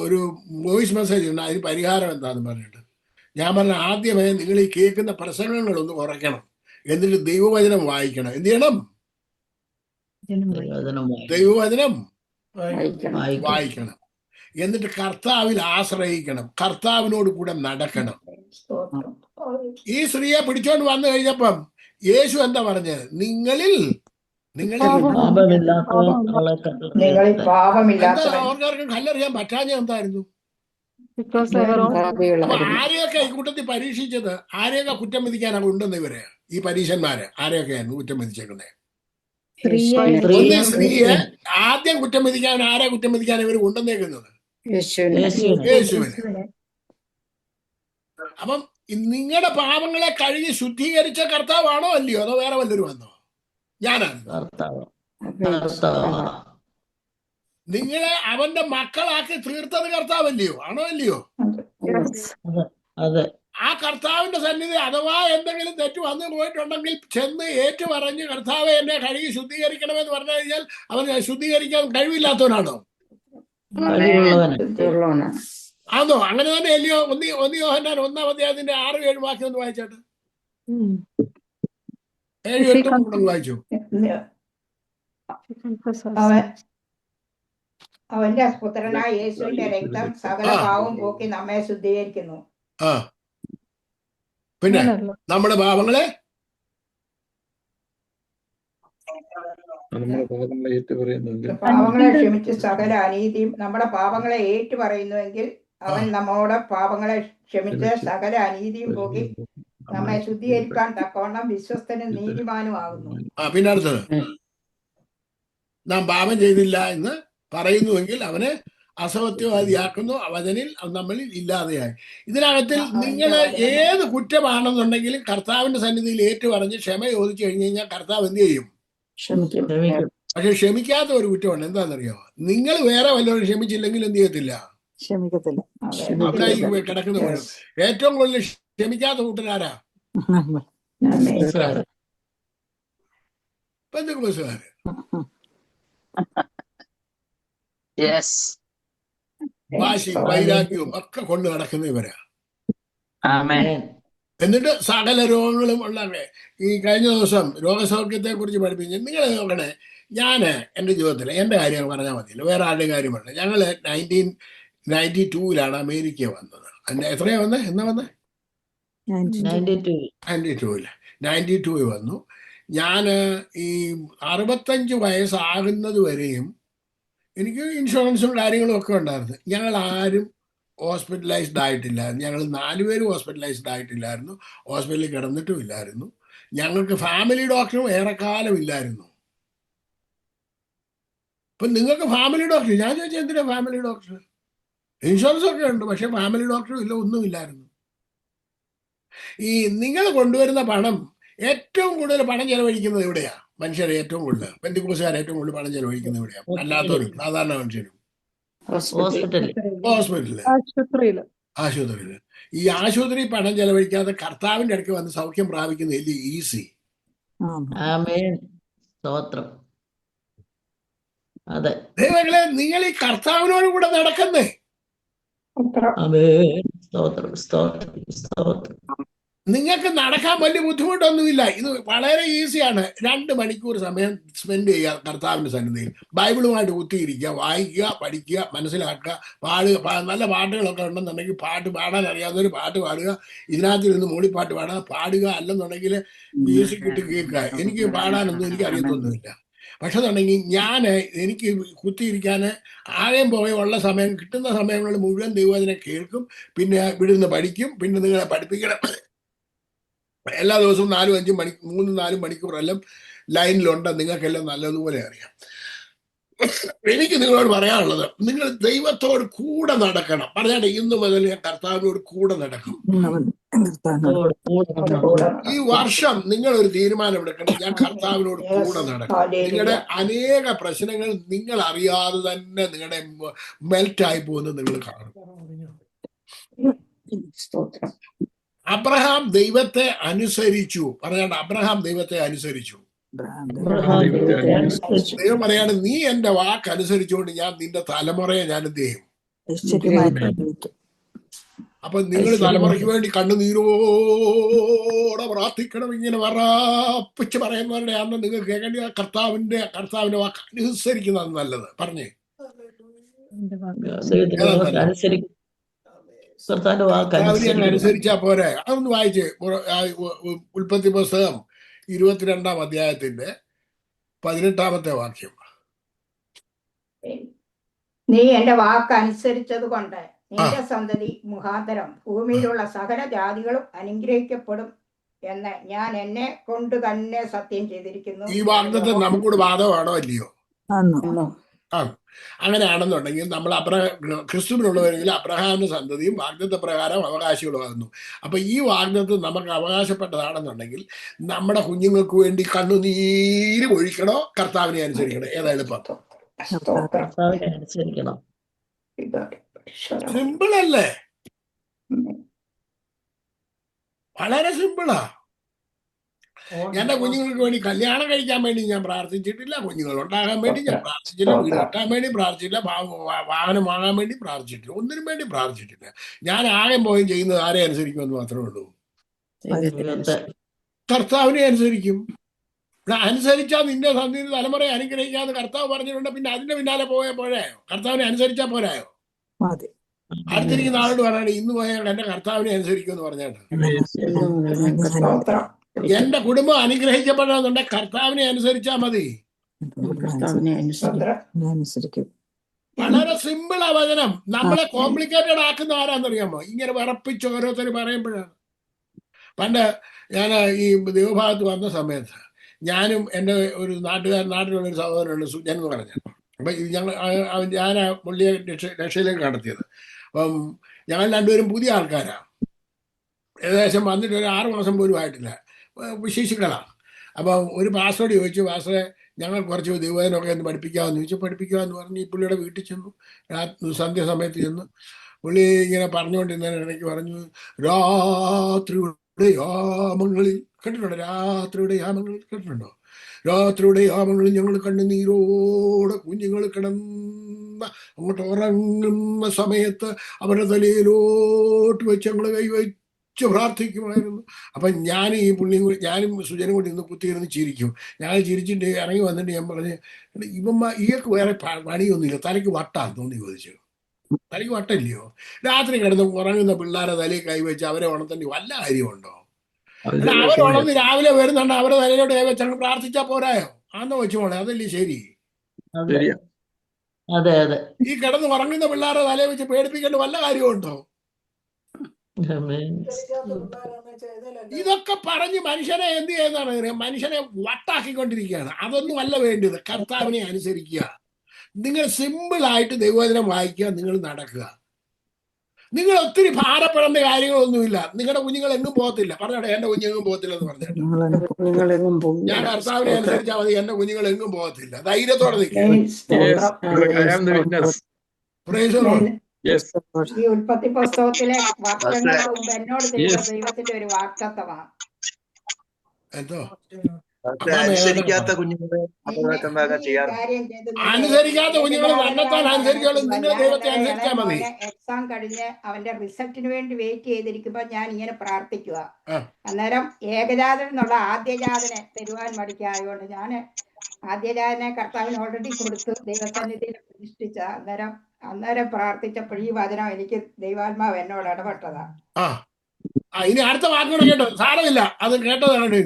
ഒരു വോയിസ് മെസ്സേജ് ഉണ്ട്, അതിന് പരിഹാരം എന്താണെന്ന് പറഞ്ഞിട്ട്. ഞാൻ പറഞ്ഞ, ആദ്യമേ നിങ്ങൾ ഈ കേൾക്കുന്ന പ്രസംഗങ്ങളൊന്ന് കുറയ്ക്കണം, എന്നിട്ട് ദൈവവചനം വായിക്കണം. എന്ത് ചെയ്യണം? ദൈവവചനം വായിക്കണം. എന്നിട്ട് കർത്താവിൽ ആശ്രയിക്കണം, കർത്താവിനോട് കൂടെ നടക്കണം. ഈ സ്ത്രീയെ പിടിച്ചോണ്ട് വന്നു കഴിഞ്ഞപ്പം യേശു എന്താ പറഞ്ഞത്? നിങ്ങളിൽ അവർക്കാർക്കും കല്ലെറിയാൻ പറ്റാഞ്ഞ എന്തായിരുന്നു? അപ്പൊ ആരെയൊക്കെ ഈ കൂട്ടത്തിൽ പരീക്ഷിച്ചത്? ആരെയൊക്കെ കുറ്റം വിധിക്കാനാണ് കൊണ്ടുവന്ന ഇവരെ? ഈ പരീക്ഷന്മാര് ആരെയൊക്കെയായിരുന്നു കുറ്റം വിധിച്ചേക്കുന്നത്? ഒന്ന് സ്ത്രീയെ ആദ്യം കുറ്റം വിധിക്കാൻ, ആരെ കുറ്റം വിധിക്കാൻ ഇവർ കൊണ്ടുവന്നേക്കുന്നത്? യേശുവിനെ. അപ്പം നിങ്ങളുടെ പാപങ്ങളെ കഴുകി ശുദ്ധീകരിച്ച കർത്താവാണോ അല്ലയോ? അതോ വേറെ വല്ലവരും വന്നോ? ഞാനാണ്. നിങ്ങളെ അവന്റെ മക്കളാക്കി തീർത്തത് കർത്താവല്ലയോ? ആണോ അല്ലയോ? ആ കർത്താവിന്റെ സന്നിധി അഥവാ എന്തെങ്കിലും തെറ്റ് വന്നു പോയിട്ടുണ്ടെങ്കിൽ ചെന്ന് ഏറ്റു പറഞ്ഞ് കർത്താവെ എന്നെ കഴുകി ശുദ്ധീകരിക്കണമെന്ന് പറഞ്ഞു കഴിഞ്ഞാൽ അവൻ ശുദ്ധീകരിക്കാൻ കഴിവില്ലാത്തവനാണോ? ആണോ? അങ്ങനെ തന്നെ അല്ലയോ? ഒന്ന് യോഹന്നാൻ 1-ാം അധ്യായത്തിന്റെ 6-7 വാക്യം ഒന്ന് വായിച്ചാട്ട്. 7-8 വായിച്ചു. അവന്റെ പുത്രനായ യേശുവിന്റെ രക്തം സകല പാവം പോക്കി നമ്മെ ശുദ്ധീകരിക്കുന്നു. പിന്നെ നമ്മുടെ പാപങ്ങളെ ക്ഷമിച്ച് സകല അനീതിയും നമ്മുടെ പാപങ്ങളെ ഏറ്റു പറയുന്നുവെങ്കിൽ അവൻ നമ്മുടെ പാപങ്ങളെ ക്ഷമിച്ച് സകല അനീതിയും പോക്കി നമ്മെ ശുദ്ധീകരിക്കാൻ തക്കവണ്ണം വിശ്വസ്തനും നീതിമാനുമാകുന്നു. പിന്നെ അടുത്തത്, നാം പാപം ചെയ്തില്ല എന്ന് പറയുന്നുവെങ്കിൽ അവനെ അസത്യവാദിയാക്കുന്നു, അവനിൽ നമ്മളിൽ ഇല്ലാതെയായി. ഇതിനകത്തിൽ നിങ്ങൾ ഏത് കുറ്റമാണെന്നുണ്ടെങ്കിലും കർത്താവിന്റെ സന്നിധിയിൽ ഏറ്റു പറഞ്ഞ് ക്ഷമ ചോദിച്ചു കഴിഞ്ഞു കഴിഞ്ഞാൽ കർത്താവ് എന്ത് ചെയ്യും? പക്ഷെ ക്ഷമിക്കാത്ത ഒരു കുറ്റമാണ്. എന്താണെന്നറിയോ? നിങ്ങൾ വേറെ വല്ലവരും ക്ഷമിച്ചില്ലെങ്കിൽ എന്ത് ചെയ്യത്തില്ല? അവിടെ കിടക്കുന്ന പോലെ ഏറ്റവും കൂടുതൽ ക്ഷമിക്കാത്ത കൂട്ടരാരാ? പെന്തക്കോസ്തുകാര്. വാശിയും വൈരാഗ്യവും ഒക്കെ കൊണ്ട് നടക്കുന്ന ഇവരാ. എന്നിട്ട് സകല രോഗങ്ങളും ഉള്ള ഈ കഴിഞ്ഞ ദിവസം രോഗസൗഖ്യത്തെ കുറിച്ച് പഠിപ്പിച്ചു. നിങ്ങൾ നോക്കണേ, ഞാൻ എൻ്റെ ജീവിതത്തിൽ എൻ്റെ കാര്യം പറഞ്ഞാൽ മതിയല്ലോ, വേറെ ആരുടെ കാര്യം പറഞ്ഞത്. ഞങ്ങൾ 1992 അമേരിക്ക വന്നത്. എത്രയാ വന്നത്? എന്നാ വന്നത്? 92 വന്നു. ഞാൻ ഈ 65 വയസ്സാകുന്നത് വരെയും എനിക്ക് ഇൻഷുറൻസും കാര്യങ്ങളും ഒക്കെ ഉണ്ടായിരുന്നു. ഞങ്ങൾ ആരും ഹോസ്പിറ്റലൈസ്ഡ് ആയിട്ടില്ലായിരുന്നു. ഞങ്ങൾ 4 പേരും ഹോസ്പിറ്റലൈസ്ഡ് ആയിട്ടില്ലായിരുന്നു. ഹോസ്പിറ്റലിൽ കിടന്നിട്ടും ഇല്ലായിരുന്നു. ഞങ്ങൾക്ക് ഫാമിലി ഡോക്ടറും ഏറെക്കാലം ഇല്ലായിരുന്നു. ഇപ്പം നിങ്ങൾക്ക് ഫാമിലി ഡോക്ടർ, ഞാൻ ചോദിച്ചാൽ എന്തിനാ ഫാമിലി ഡോക്ടർ? ഇൻഷുറൻസ് ഒക്കെ ഉണ്ട്, പക്ഷെ ഫാമിലി ഡോക്ടറും ഇല്ല, ഒന്നുമില്ലായിരുന്നു. ഈ നിങ്ങൾ കൊണ്ടുവരുന്ന പണം, ഏറ്റവും കൂടുതൽ പണം ചെലവഴിക്കുന്നത് എവിടെയാ? മനുഷ്യർ ഏറ്റവും കൂടുതൽ, പെന്തക്കോസ്തുകാർ ഏറ്റവും കൂടുതൽ പണം ചെലവഴിക്കുന്നത് എവിടെയാ? അല്ലാത്തവരും സാധാരണ മനുഷ്യരും ആശുപത്രിയില്. ഈ ആശുപത്രി പണം ചെലവഴിക്കാതെ കർത്താവിന്റെ അടുക്ക് വന്ന് സൗഖ്യം പ്രാപിക്കുന്ന വലിയ ഈസി. ദൈവങ്ങളെ, നിങ്ങൾ ഈ കർത്താവിനോട് കൂടെ നടക്കുന്നേ. നിങ്ങൾക്ക് നടക്കാൻ വലിയ ബുദ്ധിമുട്ടൊന്നുമില്ല. ഇത് വളരെ ഈസിയാണ്. 2 മണിക്കൂർ സമയം സ്പെൻഡ് ചെയ്യുക കർത്താവിന്റെ സന്നിധിയിൽ. ബൈബിളുമായിട്ട് കുത്തിയിരിക്കുക, വായിക്കുക, പഠിക്കുക, മനസ്സിലാക്കുക, പാടുക. നല്ല പാട്ടുകളൊക്കെ ഉണ്ടെന്നുണ്ടെങ്കിൽ പാട്ട് പാടാൻ അറിയാവുന്നൊരു പാട്ട് പാടുക. ഇതിനകത്ത് ഇരുന്ന് മൂളിപ്പാട്ട് പാടുക. അല്ലെന്നുണ്ടെങ്കിൽ മ്യൂസിക് ഇട്ട് കേൾക്കുക. എനിക്ക് പാടാനൊന്നും എനിക്ക് അറിയത്തൊന്നുമില്ല. പക്ഷെ എന്നുണ്ടെങ്കിൽ എനിക്ക് കുത്തിയിരിക്കാൻ ആഴം പോയി ഉള്ള സമയം, കിട്ടുന്ന സമയങ്ങളിൽ മുഴുവൻ ദൈവത്തിനെ കേൾക്കും, പിന്നെ ഇവിടുന്ന് പഠിക്കും, പിന്നെ നിങ്ങളെ പഠിപ്പിക്കണം. എല്ലാ ദിവസവും 3-4 മണിക്കൂറെല്ലാം ലൈനിലുണ്ട്. നിങ്ങൾക്കെല്ലാം നല്ലതുപോലെ അറിയാം. എനിക്ക് നിങ്ങളോട് പറയാനുള്ളത്, നിങ്ങൾ ദൈവത്തോട് കൂടെ നടക്കണം. പറഞ്ഞാട്ടെ, ഇന്നു മുതൽ ഞാൻ കർത്താവിനോട് കൂടെ നടക്കും. ഈ വർഷം നിങ്ങൾ ഒരു തീരുമാനം എടുക്കണം, ഞാൻ കർത്താവിനോട് കൂടെ നടക്കും. നിങ്ങളുടെ അനേക പ്രശ്നങ്ങൾ നിങ്ങൾ അറിയാതെ തന്നെ നിങ്ങളുടെ മെൽറ്റായി പോകുന്നത് നിങ്ങൾ കാണും. അബ്രഹാം ദൈവത്തെ അനുസരിച്ചു. പറഞ്ഞാണ്ട്, അബ്രഹാം ദൈവത്തെ അനുസരിച്ചു. ദൈവം പറയാണ്, നീ എന്റെ വാക്ക് അനുസരിച്ചുകൊണ്ട് ഞാൻ നിന്റെ തലമുറയെ ഞാൻ എന്ത് ചെയ്യും? അപ്പൊ നിങ്ങൾ തലമുറയ്ക്ക് വേണ്ടി കണ്ണുനീരോടെ പ്രാർത്ഥിക്കണം. ഇങ്ങനെ വറാപ്പിച്ച് പറയുന്നവരുടെ അന്ന് നിങ്ങൾ കേൾക്കേണ്ടി കർത്താവിന്റെ വാക്ക് അനുസരിക്കുന്നതാണ് നല്ലത്. പറഞ്ഞേ, ദൈവത്തിന്റെ ഏതാ വാക്ക് നല്ലത്? അനുസരിക്കും. കർത്താവിന്റെ വാക്ക് കർത്താവിനെ അങ്ങ് അനുസരിക്കണം. അനുസരിച്ചാ പോരെ? അതൊന്ന് വായിച്ച് ഉൽപ്പത്തി പുസ്തകം 22-ാം അധ്യായത്തിന്റെ 18-ാമത്തെ വാക്യം. നീ എന്റെ വാക്ക് അനുസരിച്ചത് കൊണ്ട് നിന്റെ സന്തതി മുഖാന്തരം ഭൂമിയിലുള്ള സകല ജാതികളും അനുഗ്രഹിക്കപ്പെടും എന്ന് ഞാൻ എന്നെ കൊണ്ട് തന്നെ സത്യം ചെയ്തിരിക്കുന്നു. ഈ വാഗ്ദത്തം നമുക്കൂടെ ബാധകമാണോ അല്ലയോ? ആ, അങ്ങനെയാണെന്നുണ്ടെങ്കിൽ നമ്മൾ ക്രിസ്തുവിനുള്ളവരെങ്കിൽ അബ്രഹാമിന്റെ സന്തതിയും വാഗ്ദത്ത പ്രകാരം അവകാശികളുമാകുന്നു. അപ്പൊ ഈ വാഗ്ദത്തം നമുക്ക് അവകാശപ്പെട്ടതാണെന്നുണ്ടെങ്കിൽ നമ്മുടെ കുഞ്ഞുങ്ങൾക്ക് വേണ്ടി കണ്ണുനീര് ഒഴിക്കണോ കർത്താവിനെ അനുസരിക്കണോ? ഏതാ എളുപ്പം? കർത്താവിനെ അനുസരിക്കണം. സിമ്പിൾ അല്ലേ? വളരെ സിമ്പിളാ. എന്റെ കുഞ്ഞുങ്ങൾക്ക് വേണ്ടി കല്യാണം കഴിക്കാൻ വേണ്ടി ഞാൻ പ്രാർത്ഥിച്ചിട്ടില്ല, കുഞ്ഞുങ്ങൾ ഉണ്ടാകാൻ വേണ്ടി ഞാൻ പ്രാർത്ഥിച്ചില്ല, വീട് കെട്ടാൻ വേണ്ടി പ്രാർത്ഥിച്ചില്ല, വാഹനം വാങ്ങാൻ വേണ്ടി പ്രാർത്ഥിച്ചിട്ടില്ല, ഒന്നിനും വേണ്ടി പ്രാർത്ഥിച്ചിട്ടില്ല. ഞാൻ ആകെ പോയി ചെയ്യുന്നത് ആരെ അനുസരിക്കുമെന്ന് മാത്രമേ ഉള്ളൂ? കർത്താവിനെ അനുസരിക്കും. അനുസരിച്ചാൽ നിന്റെ സന്ധിയിൽ തലമുറയെ അനുഗ്രഹിക്കാന്ന് കർത്താവ് പറഞ്ഞിട്ടുണ്ട്. പിന്നെ അതിന്റെ പിന്നാലെ പോരായോ? കർത്താവിനെ അനുസരിച്ചാൽ പോരായോ? അടുത്തിരിക്കുന്ന ആളോട് പറയണേ, ഇന്ന് പോയാൽ എന്റെ കർത്താവിനെ അനുസരിക്കുമെന്ന് പറഞ്ഞാണ്. എന്റെ കുടുംബം അനുഗ്രഹിക്കപ്പെടണമെന്നുണ്ടെങ്കിൽ കർത്താവിനെ അനുസരിച്ചാൽ മതി. വളരെ സിമ്പിളാ വചനം. നമ്മളെ കോംപ്ലിക്കേറ്റഡ് ആക്കുന്ന ആരാന്നറിയാമോ? ഇങ്ങനെ വിറപ്പിച്ച് ഓരോരുത്തർ പറയുമ്പോഴാണ്. പണ്ട് ഞാൻ ഈ ദൈവഭാഗത്ത് വന്ന സമയത്ത് ഞാനും എൻ്റെ ഒരു നാട്ടിലുള്ളൊരു സഹോദരനുണ്ട്, സുജൻ എന്ന് പറഞ്ഞ. അപ്പം ഞാൻ പുള്ളിയെ രക്ഷയിലേക്ക് കടത്തിയത്. അപ്പം ഞങ്ങൾ രണ്ടുപേരും പുതിയ ആൾക്കാരാണ്. ഏകദേശം വന്നിട്ട് ഒരു 6 മാസം പോലും ആയിട്ടില്ല, ശിശുക്കളാണ്. അപ്പം ഒരു പാസ്റ്ററോട് ചോദിച്ചു, പാസ്റ്ററെ ഞങ്ങൾ കുറച്ച് ദൈവവചനമൊക്കെ ഒന്ന് പഠിപ്പിക്കാമെന്ന് ചോദിച്ചു. പഠിപ്പിക്കാമെന്ന് പറഞ്ഞ് ഈ പുള്ളിയുടെ വീട്ടിൽ ചെന്നു. സന്ധ്യ സമയത്ത് ചെന്നു. പുള്ളി ഇങ്ങനെ പറഞ്ഞുകൊണ്ടിരുന്നതിനിടയ്ക്ക് പറഞ്ഞു, രാത്രിയുടെ യാമങ്ങളിൽ കേട്ടിട്ടുണ്ടോ? രാത്രിയുടെ യാമങ്ങളിൽ കേട്ടിട്ടുണ്ടോ? രാത്രിയുടെ യാമങ്ങളിൽ ഞങ്ങൾ കണ്ണുനീരോടെ കുഞ്ഞുങ്ങൾ കിടന്ന അങ്ങോട്ട് ഉറങ്ങുന്ന സമയത്ത് അവരുടെ തലയിലോട്ട് വെച്ച് ഞങ്ങൾ കൈവച്ച് പ്രാർത്ഥിക്കുമായിരുന്നു. അപ്പം ഞാനും സുജനും കൂടി ഇന്ന് കുത്തിയിരുന്ന് ചിരിക്കും. ഞാൻ ചിരിച്ചിട്ട് ഇറങ്ങി വന്നിട്ട് ഞാൻ പറഞ്ഞ്, ഈയൊക്കെ വേറെ പണിയൊന്നുമില്ല, തലയ്ക്ക് വട്ടാന്ന് തോന്നി ചോദിച്ചു. തലയ്ക്ക് വട്ടല്ലയോ? രാത്രി കിടന്ന് ഉറങ്ങുന്ന പിള്ളേരെ തലയിൽ കൈവച്ച് അവരെ ഉണർത്തേണ്ടി വല്ല കാര്യമുണ്ടോ? അവരുണർന്ന് രാവിലെ വരുന്നുണ്ട്, അവരെ തലയിലോട്ട് കൈവച്ച് അങ്ങ് പ്രാർത്ഥിച്ചാൽ പോരായോ? ആന്ന് വെച്ചു പോണേ, അതല്ലേ ശരി? അതെ അതെ. ഈ കിടന്ന് ഉറങ്ങുന്ന പിള്ളേരെ തലയിൽ വെച്ച് പേടിപ്പിക്കേണ്ട വല്ല കാര്യമുണ്ടോ? ഇതൊക്കെ പറഞ്ഞ് മനുഷ്യനെ എന്ത് ചെയ്യുന്നതാണ്? മനുഷ്യനെ വട്ടാക്കിക്കൊണ്ടിരിക്കുകയാണ്. അതൊന്നും അല്ല വേണ്ടത്. കർത്താവിനെ അനുസരിക്കുക. നിങ്ങൾ സിമ്പിളായിട്ട് ദൈവവചനം വായിക്കുക, നിങ്ങൾ നടക്കുക. നിങ്ങൾ ഒത്തിരി ഭാരപ്പെടേണ്ട കാര്യങ്ങളൊന്നുമില്ല. നിങ്ങളുടെ കുഞ്ഞുങ്ങൾ എങ്ങും പോകത്തില്ല. പറഞ്ഞോട്ടെ, എന്റെ കുഞ്ഞുങ്ങും പോകത്തില്ല എന്ന് പറഞ്ഞോട്ടെ. ഞാൻ കർത്താവിനെ അനുസരിച്ചാൽ മതി, എന്റെ കുഞ്ഞുങ്ങൾ എങ്ങും പോകത്തില്ല. ധൈര്യത്തോടെ നിൽക്കുക. ഈ ഉൽപ്പത്തി പുസ്തകത്തിലെ വർഷങ്ങൾക്ക് മുമ്പ് എന്നോട് ചെയ്ത ദൈവത്തിന്റെ ഒരു വാഗ്ദത്തമാണ്. എന്തോ അനുസരിക്കാത്ത കുഞ്ഞുങ്ങളെ അനുസരിക്കാത്ത കുഞ്ഞുങ്ങൾ തന്നെത്താൻ അനുസരിച്ചോളും. നിങ്ങൾ ദൈവത്തെ അനുസരിച്ചാൽ മതി. എക്സാം കഴിഞ്ഞ് അവന്റെ റിസൾട്ടിന് വേണ്ടി വെയിറ്റ് ചെയ്തിരിക്കുമ്പോ ഞാൻ ഇങ്ങനെ പ്രാർത്ഥിക്കുക. അന്നേരം ഏകജാതൻ എന്നുള്ള ആദ്യജാതനെ തരുവാൻ മടിക്കായതുകൊണ്ട് ഞാൻ ആദ്യജാതനെ കർത്താവിന് ഓൾറെഡി കൊടുത്ത് ദൈവസന്നിധിയിൽ പ്രതിഷ്ഠിച്ച. അന്നേരം പ്രാർത്ഥിച്ചപ്പോൾ ഈ വചനം എനിക്ക് ദൈവാത്മാവ് എന്നോട് ഇടപെട്ടതാ. ഇനി അടുത്ത വാക്കുകൂടെ കേട്ടോ, സാരമില്ല, അത് കേട്ടതാണ്.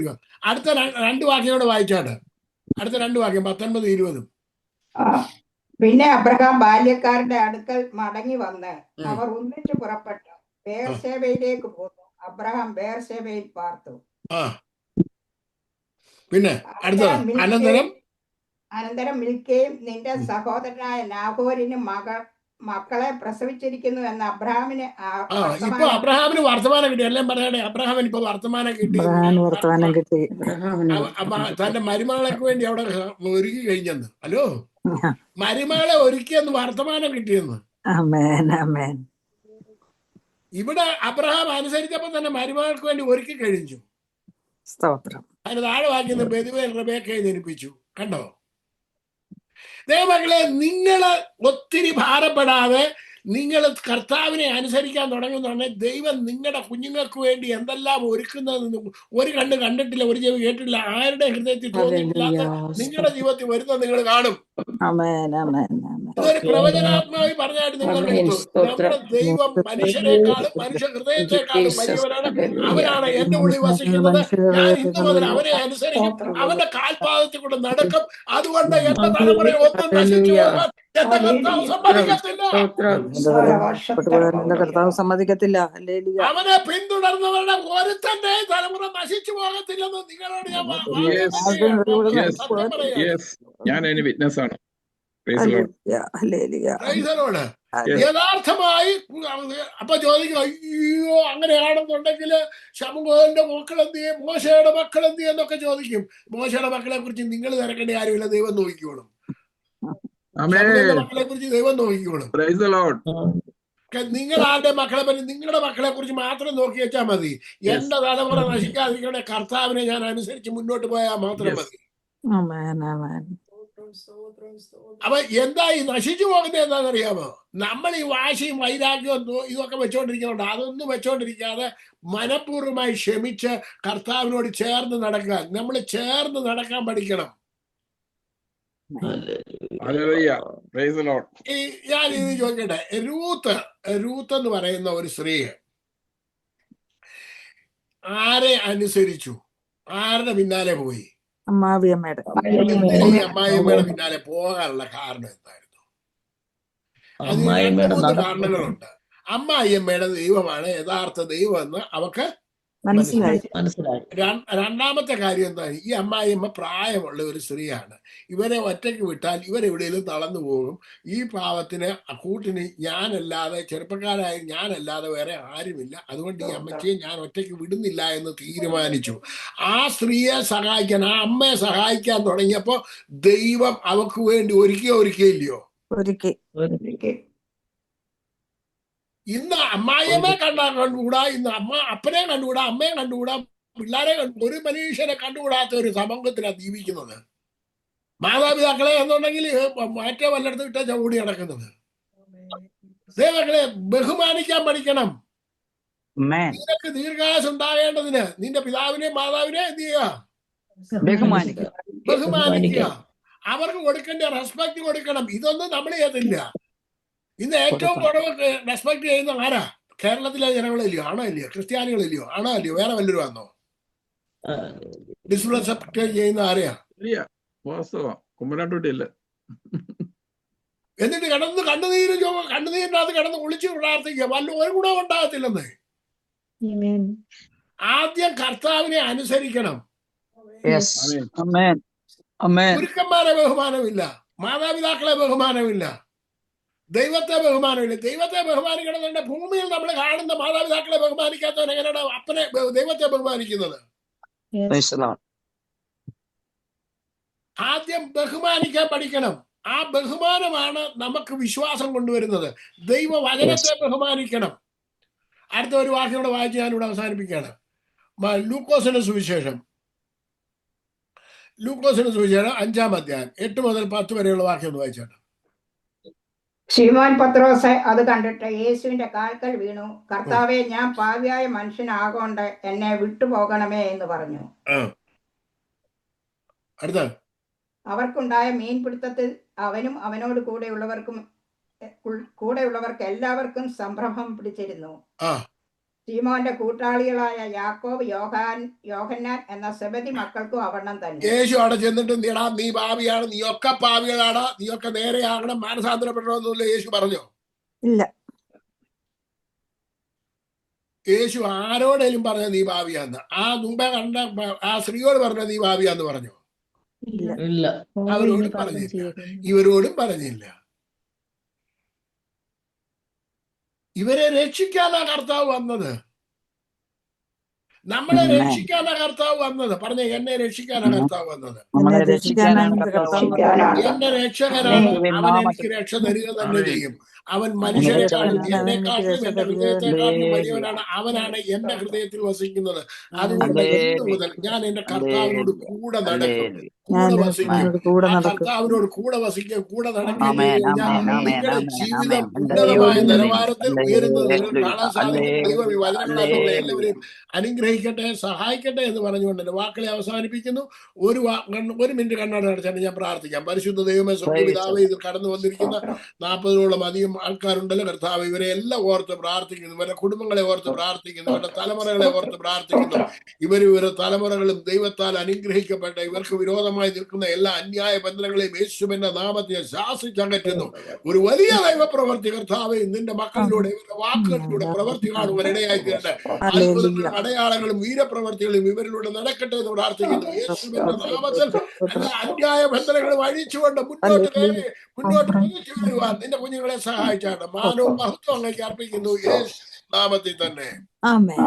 അടുത്ത 2 വാക്യോടെ വായിച്ചാണ്. അടുത്ത 2 വാക്യം 19, 20. പിന്നെ അബ്രഹാം ബാല്യക്കാരുടെ അടുക്കൽ മടങ്ങി വന്ന് അവർ ഒന്നിച്ചു പുറപ്പെട്ടു ബേർശേബയിലേക്ക് പോന്നു. അബ്രഹാം ബേർശേബയിൽ പാർത്തു. പിന്നെ അനന്തരം മിൽക്കയും നിന്റെ സഹോദരനായ നാഹോരിന് മക്കളെ പ്രസവിച്ചിരിക്കുന്നു എന്ന് അബ്രഹാമിന് ഇപ്പൊ അബ്രഹാമിന് വർത്തമാനം കിട്ടി. എല്ലാം പറയണേ, അബ്രഹാമിന് ഇപ്പൊ വർത്തമാനം കിട്ടി. തന്റെ മരുമകളൊക്കെ വേണ്ടി അവിടെ ഒരുക്കി കഴിഞ്ഞെന്ന്. ഹലോ, മരുമകളെ ഒരുക്കിയെന്ന് വർത്തമാനം കിട്ടിയെന്ന്. ഇവിടെ അബ്രഹാം അനുസരിച്ചപ്പോ തന്നെ മരുമകൾക്ക് വേണ്ടി ഒരുക്കി കഴിഞ്ഞു. അതിന് താഴെ വായിക്കുന്ന ബെതുവേൽ റബേക്കയെ ജനിപ്പിച്ചു. കണ്ടോ ദൈവമക്കളെ? നിങ്ങള് ഒത്തിരി ഭാരപ്പെടാതെ നിങ്ങൾ കർത്താവിനെ അനുസരിക്കാൻ തുടങ്ങുന്നുണ്ടെങ്കിൽ ദൈവം നിങ്ങളുടെ കുഞ്ഞുങ്ങൾക്ക് വേണ്ടി എന്തെല്ലാം ഒരുക്കുന്നതെന്ന് ഒരു കണ്ണ് കണ്ടിട്ടില്ല, ഒരു ചെവി കേട്ടിട്ടില്ല, ആരുടെ ഹൃദയത്തിൽ തോന്നിയിട്ടില്ലാത്ത നിങ്ങളുടെ ജീവിതത്തിൽ വരുന്നത് നിങ്ങൾ കാണും. ഇതൊരു പ്രവചനാത്മാവി പറഞ്ഞായിട്ട് നിങ്ങൾ എടുത്തു. നമ്മുടെ ദൈവം മനുഷ്യരെക്കാളും മനുഷ്യ ഹൃദയത്തെക്കാളും വലിയവനാണ്. അവനാണ് എന്റെ ഉള്ളിൽ വസിക്കുന്നത്. ഞാൻ ഇന്നു മുതൽ അവനെ അനുസരിക്കും, അവന്റെ കാൽപാദത്തിൽ കൂടെ നടക്കും. അതുകൊണ്ട് എന്റെ തലമുറയെ ഒന്നും നശിച്ചു പോകാൻ എന്റെ കർത്താവ് സമ്മതിക്കത്തില്ല. സമ്മതിക്കത്തില്ല. അവനെ പിന്തുടർന്നവരുടെ ഒരുത്തന്റെ തലമുറ നശിച്ചു പോകത്തില്ലെന്ന് നിങ്ങളോട് ഞാൻ ഞാൻ അതിന് വിറ്റ്നസ് ആണ്. യഥാർത്ഥമായി അപ്പൊ ചോദിക്കും, അയ്യോ അങ്ങനെയാണെന്നുണ്ടെങ്കിൽ ശമൂഹന്റെ മക്കൾ എന്ത് ചെയ്യും, മോശയുടെ മക്കൾ എന്ത് ചെയ്യും എന്നൊക്കെ ചോദിക്കും. മോശയുടെ മക്കളെ കുറിച്ച് നിങ്ങൾ തിരക്കേണ്ട കാര്യമില്ല, ദൈവം നോക്കിക്കോളും. മക്കളെ കുറിച്ച് ദൈവം നോക്കിക്കോളും. നിങ്ങൾ ആരുടെ മക്കളെ പറ്റി നിങ്ങളുടെ മക്കളെ കുറിച്ച് മാത്രം നോക്കി വെച്ചാൽ മതി. എന്റെ തലമുറ നശിക്കാതിരിക്കണേ കർത്താവിനെ ഞാൻ അനുസരിച്ച് മുന്നോട്ട് പോയാൽ മാത്രം മതി. അപ്പൊ എന്താ ഈ നശിച്ചു പോകുന്നത് എന്താണെന്നറിയാമോ? നമ്മൾ ഈ വാശിയും വൈരാഗ്യവും ഇതൊക്കെ വെച്ചോണ്ടിരിക്കുന്നുണ്ട്. അതൊന്നും വെച്ചോണ്ടിരിക്കാതെ മനഃപൂർവ്വമായി ക്ഷമിച്ച് കർത്താവിനോട് ചേർന്ന് നടക്കാൻ നമ്മൾ ചേർന്ന് നടക്കാൻ പഠിക്കണം. ഞാൻ ഇത് ചോദിക്കട്ടെ, രൂത്ത് എന്ന് പറയുന്ന ഒരു സ്ത്രീ ആരെ അനുസരിച്ചു, ആരുടെ പിന്നാലെ പോയി? അമ്മായിയമ്മയുടെ പിന്നാലെ പോകാനുള്ള കാരണം എന്തായിരുന്നു? അതിന് 3 കാരണങ്ങളുണ്ട്. അമ്മായിയമ്മയുടെ ദൈവമാണ് യഥാർത്ഥ ദൈവം എന്ന് അവക്ക് മനസ്സിലായി. രണ്ടാമത്തെ കാര്യം എന്താണ്? ഈ അമ്മായിയമ്മ പ്രായമുള്ള ഒരു സ്ത്രീയാണ്. ഇവരെ ഒറ്റയ്ക്ക് വിട്ടാൽ ഇവരെവിടെയെങ്കിലും തളർന്നു പോകും. ഈ പാവത്തിന് കൂട്ടിന് ഞാനല്ലാതെ, ചെറുപ്പക്കാരായ ഞാനല്ലാതെ വേറെ ആരുമില്ല. അതുകൊണ്ട് ഈ അമ്മച്ചിയെ ഞാൻ ഒറ്റയ്ക്ക് വിടുന്നില്ല എന്ന് തീരുമാനിച്ചു. ആ സ്ത്രീയെ സഹായിക്കാൻ, ആ അമ്മയെ സഹായിക്കാൻ തുടങ്ങിയപ്പോ ദൈവം അവക്ക് വേണ്ടി ഒരുക്കിയില്ലയോ? ഇന്ന് അമ്മായിയമ്മയെ കണ്ടുകൂടാ, ഇന്ന് അപ്പനെ കണ്ടുകൂടാ, അമ്മയെ കണ്ടുകൂടാ, പിള്ളേരെ ഒരു മനുഷ്യനെ കണ്ടുകൂടാത്ത ഒരു സമൂഹത്തിലാണ് ജീവിക്കുന്നത്. മാതാപിതാക്കളെ എന്നുണ്ടെങ്കിൽ മറ്റേ വല്ലയിടത്ത് ഇട്ട ചവിടി നടക്കുന്നത്. ദൈവങ്ങളെ ബഹുമാനിക്കാൻ പഠിക്കണം. നിനക്ക് ദീർഘായുസ് ഉണ്ടാകേണ്ടതിന് നിന്റെ പിതാവിനെ മാതാവിനെ എന്ത് ചെയ്യുക? ബഹുമാനിക്കുക. അവർക്ക് കൊടുക്കേണ്ട റെസ്പെക്ട് കൊടുക്കണം. ഇതൊന്നും നമ്മൾ ചെയ്തില്ല. ഇന്ന് ഏറ്റവും കുറവ് റെസ്പെക്ട് ചെയ്യുന്ന ആരാ? കേരളത്തിലെ ജനങ്ങളില്ലയോ? ആണോ ഇല്ലയോ? ക്രിസ്ത്യാനികളില്ലയോ? ആണോ ഇല്ലയോ? വേറെ വല്ലവരും വന്നോ? ഡിസ്റെസ്പെക്ട് ചെയ്യുന്ന ആരെയാ? എന്നിട്ട് കണ്ണുനീരിനകത്ത് കിടന്ന് കുളിച്ചു പ്രാർത്ഥിക്കുക. വല്ല ഒരു ഗുണം ഉണ്ടാകത്തില്ലെന്നേ. ആദ്യം കർത്താവിനെ അനുസരിക്കണം. ഗുരുക്കന്മാരെ ബഹുമാനമില്ല, മാതാപിതാക്കളെ ബഹുമാനമില്ല, ദൈവത്തെ ബഹുമാനമില്ല. ദൈവത്തെ ബഹുമാനിക്കണമെന്നുണ്ട്. ഭൂമിയിൽ നമ്മൾ കാണുന്ന മാതാപിതാക്കളെ ബഹുമാനിക്കാത്തവൻ എങ്ങനെയാണ് അപ്പനെ ദൈവത്തെ ബഹുമാനിക്കുന്നത്? ആദ്യം ബഹുമാനിക്കാൻ പഠിക്കണം. ആ ബഹുമാനമാണ് നമുക്ക് വിശ്വാസം കൊണ്ടുവരുന്നത്. ദൈവവചനത്തെ ബഹുമാനിക്കണം. അടുത്ത ഒരു വാക്യം കൂടെ വായിച്ച് ഞാനിവിടെ അവസാനിപ്പിക്കുകയാണ്. ലൂക്കോസിന്റെ സുവിശേഷം 5-ാം അധ്യായം 8 മുതൽ 10 വരെയുള്ള വാക്യം ഒന്ന് വായിച്ചാണ്. ശിമോൻ പത്രോസ് അത് കണ്ടിട്ട് യേശുവിന്റെ കാൽക്കൽ വീണു. കർത്താവെ, ഞാൻ പാപിയായ മനുഷ്യനാകൊണ്ട് എന്നെ വിട്ടുപോകണമേ എന്ന് പറഞ്ഞു. അവർക്കുണ്ടായ മീൻപിടുത്തത്തിൽ അവനും അവനോട് കൂടെയുള്ളവർക്ക് എല്ലാവർക്കും സംഭ്രമം പിടിച്ചിരുന്നു. ശിമോന്റെ കൂട്ടാളികളായ യാക്കോബ്, യോഹന്നാൻ എന്ന സെബദി മക്കൾക്കും അവണ്ണം തന്നെ. യേശു അവിടെ ചെന്നിട്ട് നീ പാപിയാണ്, നീയൊക്കെ പാപികളാണ്, നീയൊക്കെ നേരെയാകണം, മാനസാന്തരപ്പെടണമെന്നില്ല യേശു പറഞ്ഞോ? ഇല്ല. യേശു ആരോടേലും പറഞ്ഞ നീ പാപിയാന്ന്? ആ മുമ്പേ കണ്ട ആ സ്ത്രീയോട് പറഞ്ഞ നീ പാപിയാന്ന് പറഞ്ഞോ? ഇല്ല. അവരോടും പറഞ്ഞില്ല, ഇവരോടും പറഞ്ഞില്ല. ഇവരെ രക്ഷിക്കാനാ കർത്താവ് വന്നത്. നമ്മളെ രക്ഷിക്കാനാ കർത്താവ് വന്നത്. പറഞ്ഞ എന്നെ രക്ഷിക്കാനാ കർത്താവ് വന്നത്. എന്റെ രക്ഷകനാണ്, അവൻ എനിക്ക് രക്ഷ തരിക തന്നെ ചെയ്യും. അവൻ മനുഷ്യരെക്കാളും അവൻ എനിക്ക് എന്നെക്കാട്ടിലും എന്റെ ഹൃദയത്തെക്കാട്ടിലും വലിയവനാണ്. അവനാണ് എന്റെ ഹൃദയത്തിൽ വസിക്കുന്നത്. അതുകൊണ്ട് ഇന്നു മുതൽ ഞാൻ എന്റെ കർത്താവിനോട് കൂടെ നടക്കും, കൂടെ വസിക്കും. കൂടെ ആ നടക്കും. കർത്താവിനോട് കൂടെ വസിക്കും, കൂടെ നടക്കുകയും ചെയ്തു കഴിഞ്ഞാൽ നിങ്ങളുടെ ജീവിതം ഉന്നതമായ നിലവാരത്തിൽ ഉയരുന്നത് നിങ്ങൾ കാണാൻ സാധിക്കും. ദൈവം ഈ വചനങ്ങളാൽ നമ്മളെ എല്ലാവരെയും അനുഗ്രഹിക്കട്ടെ, സഹായിക്കട്ടെ എന്ന് പറഞ്ഞുകൊണ്ട് എന്റെ വാക്കുകളെ അവസാനിപ്പിക്കുന്നു. ഒരു മിനിറ്റ് കണ്ണാട് അടച്ചാണ് ഞാൻ പ്രാർത്ഥിക്കാം. പരിശുദ്ധ ദൈവമേ, സ്വർഗ്ഗപിതാവേ, ഇതിൽ കടന്നു വന്നിരിക്കുന്ന 40-ഓളം അധികം ആൾക്കാരുണ്ടല്ലോ കർത്താവ്, ഇവരെ എല്ലാം ഓർത്ത് പ്രാർത്ഥിക്കുന്നു. ഇവരുടെ കുടുംബങ്ങളെ ഓർത്ത് പ്രാർത്ഥിക്കുന്നു. ഇവരുടെ തലമുറകളെ ഓർത്ത് പ്രാർത്ഥിക്കുന്നു. ഇവരുടെ തലമുറകളും ദൈവത്താൽ അനുഗ്രഹിക്കപ്പെട്ട ഇവർക്ക് വിരോധമായി നിൽക്കുന്ന എല്ലാ അന്യായ ബന്ധനങ്ങളെയും യേശുവിന്റെ നാമത്തെ ശാസിച്ചകറ്റുന്നു. ഒരു വലിയ ദൈവപ്രവർത്തി കർത്താവേ നിന്റെ മക്കളിലൂടെ, ഇവരുടെ വാക്കുകളിലൂടെ പ്രവർത്തി കാണുവാൻ ഇടയായി തീരട്ടെ. അത്ഭുതങ്ങളും അടയാളങ്ങളും വീരപ്രവർത്തികളും ഇവരിലൂടെ നടക്കട്ടെ എന്ന് പ്രാർത്ഥിക്കുന്നു. യേശുവിന്റെ നാമത്തിൽ എല്ലാ അന്യായ ബന്ധനങ്ങളും അഴിച്ചുകൊണ്ട് മുന്നോട്ട് വരുവാൻ നിന്റെ കുഞ്ഞുങ്ങളെ സഹായിച്ചാണ്. മാനവും മഹത്വം അങ്ങേക്ക് അർപ്പിക്കുന്നു യേശു നാമത്തിൽ തന്നെ. ആമേൻ.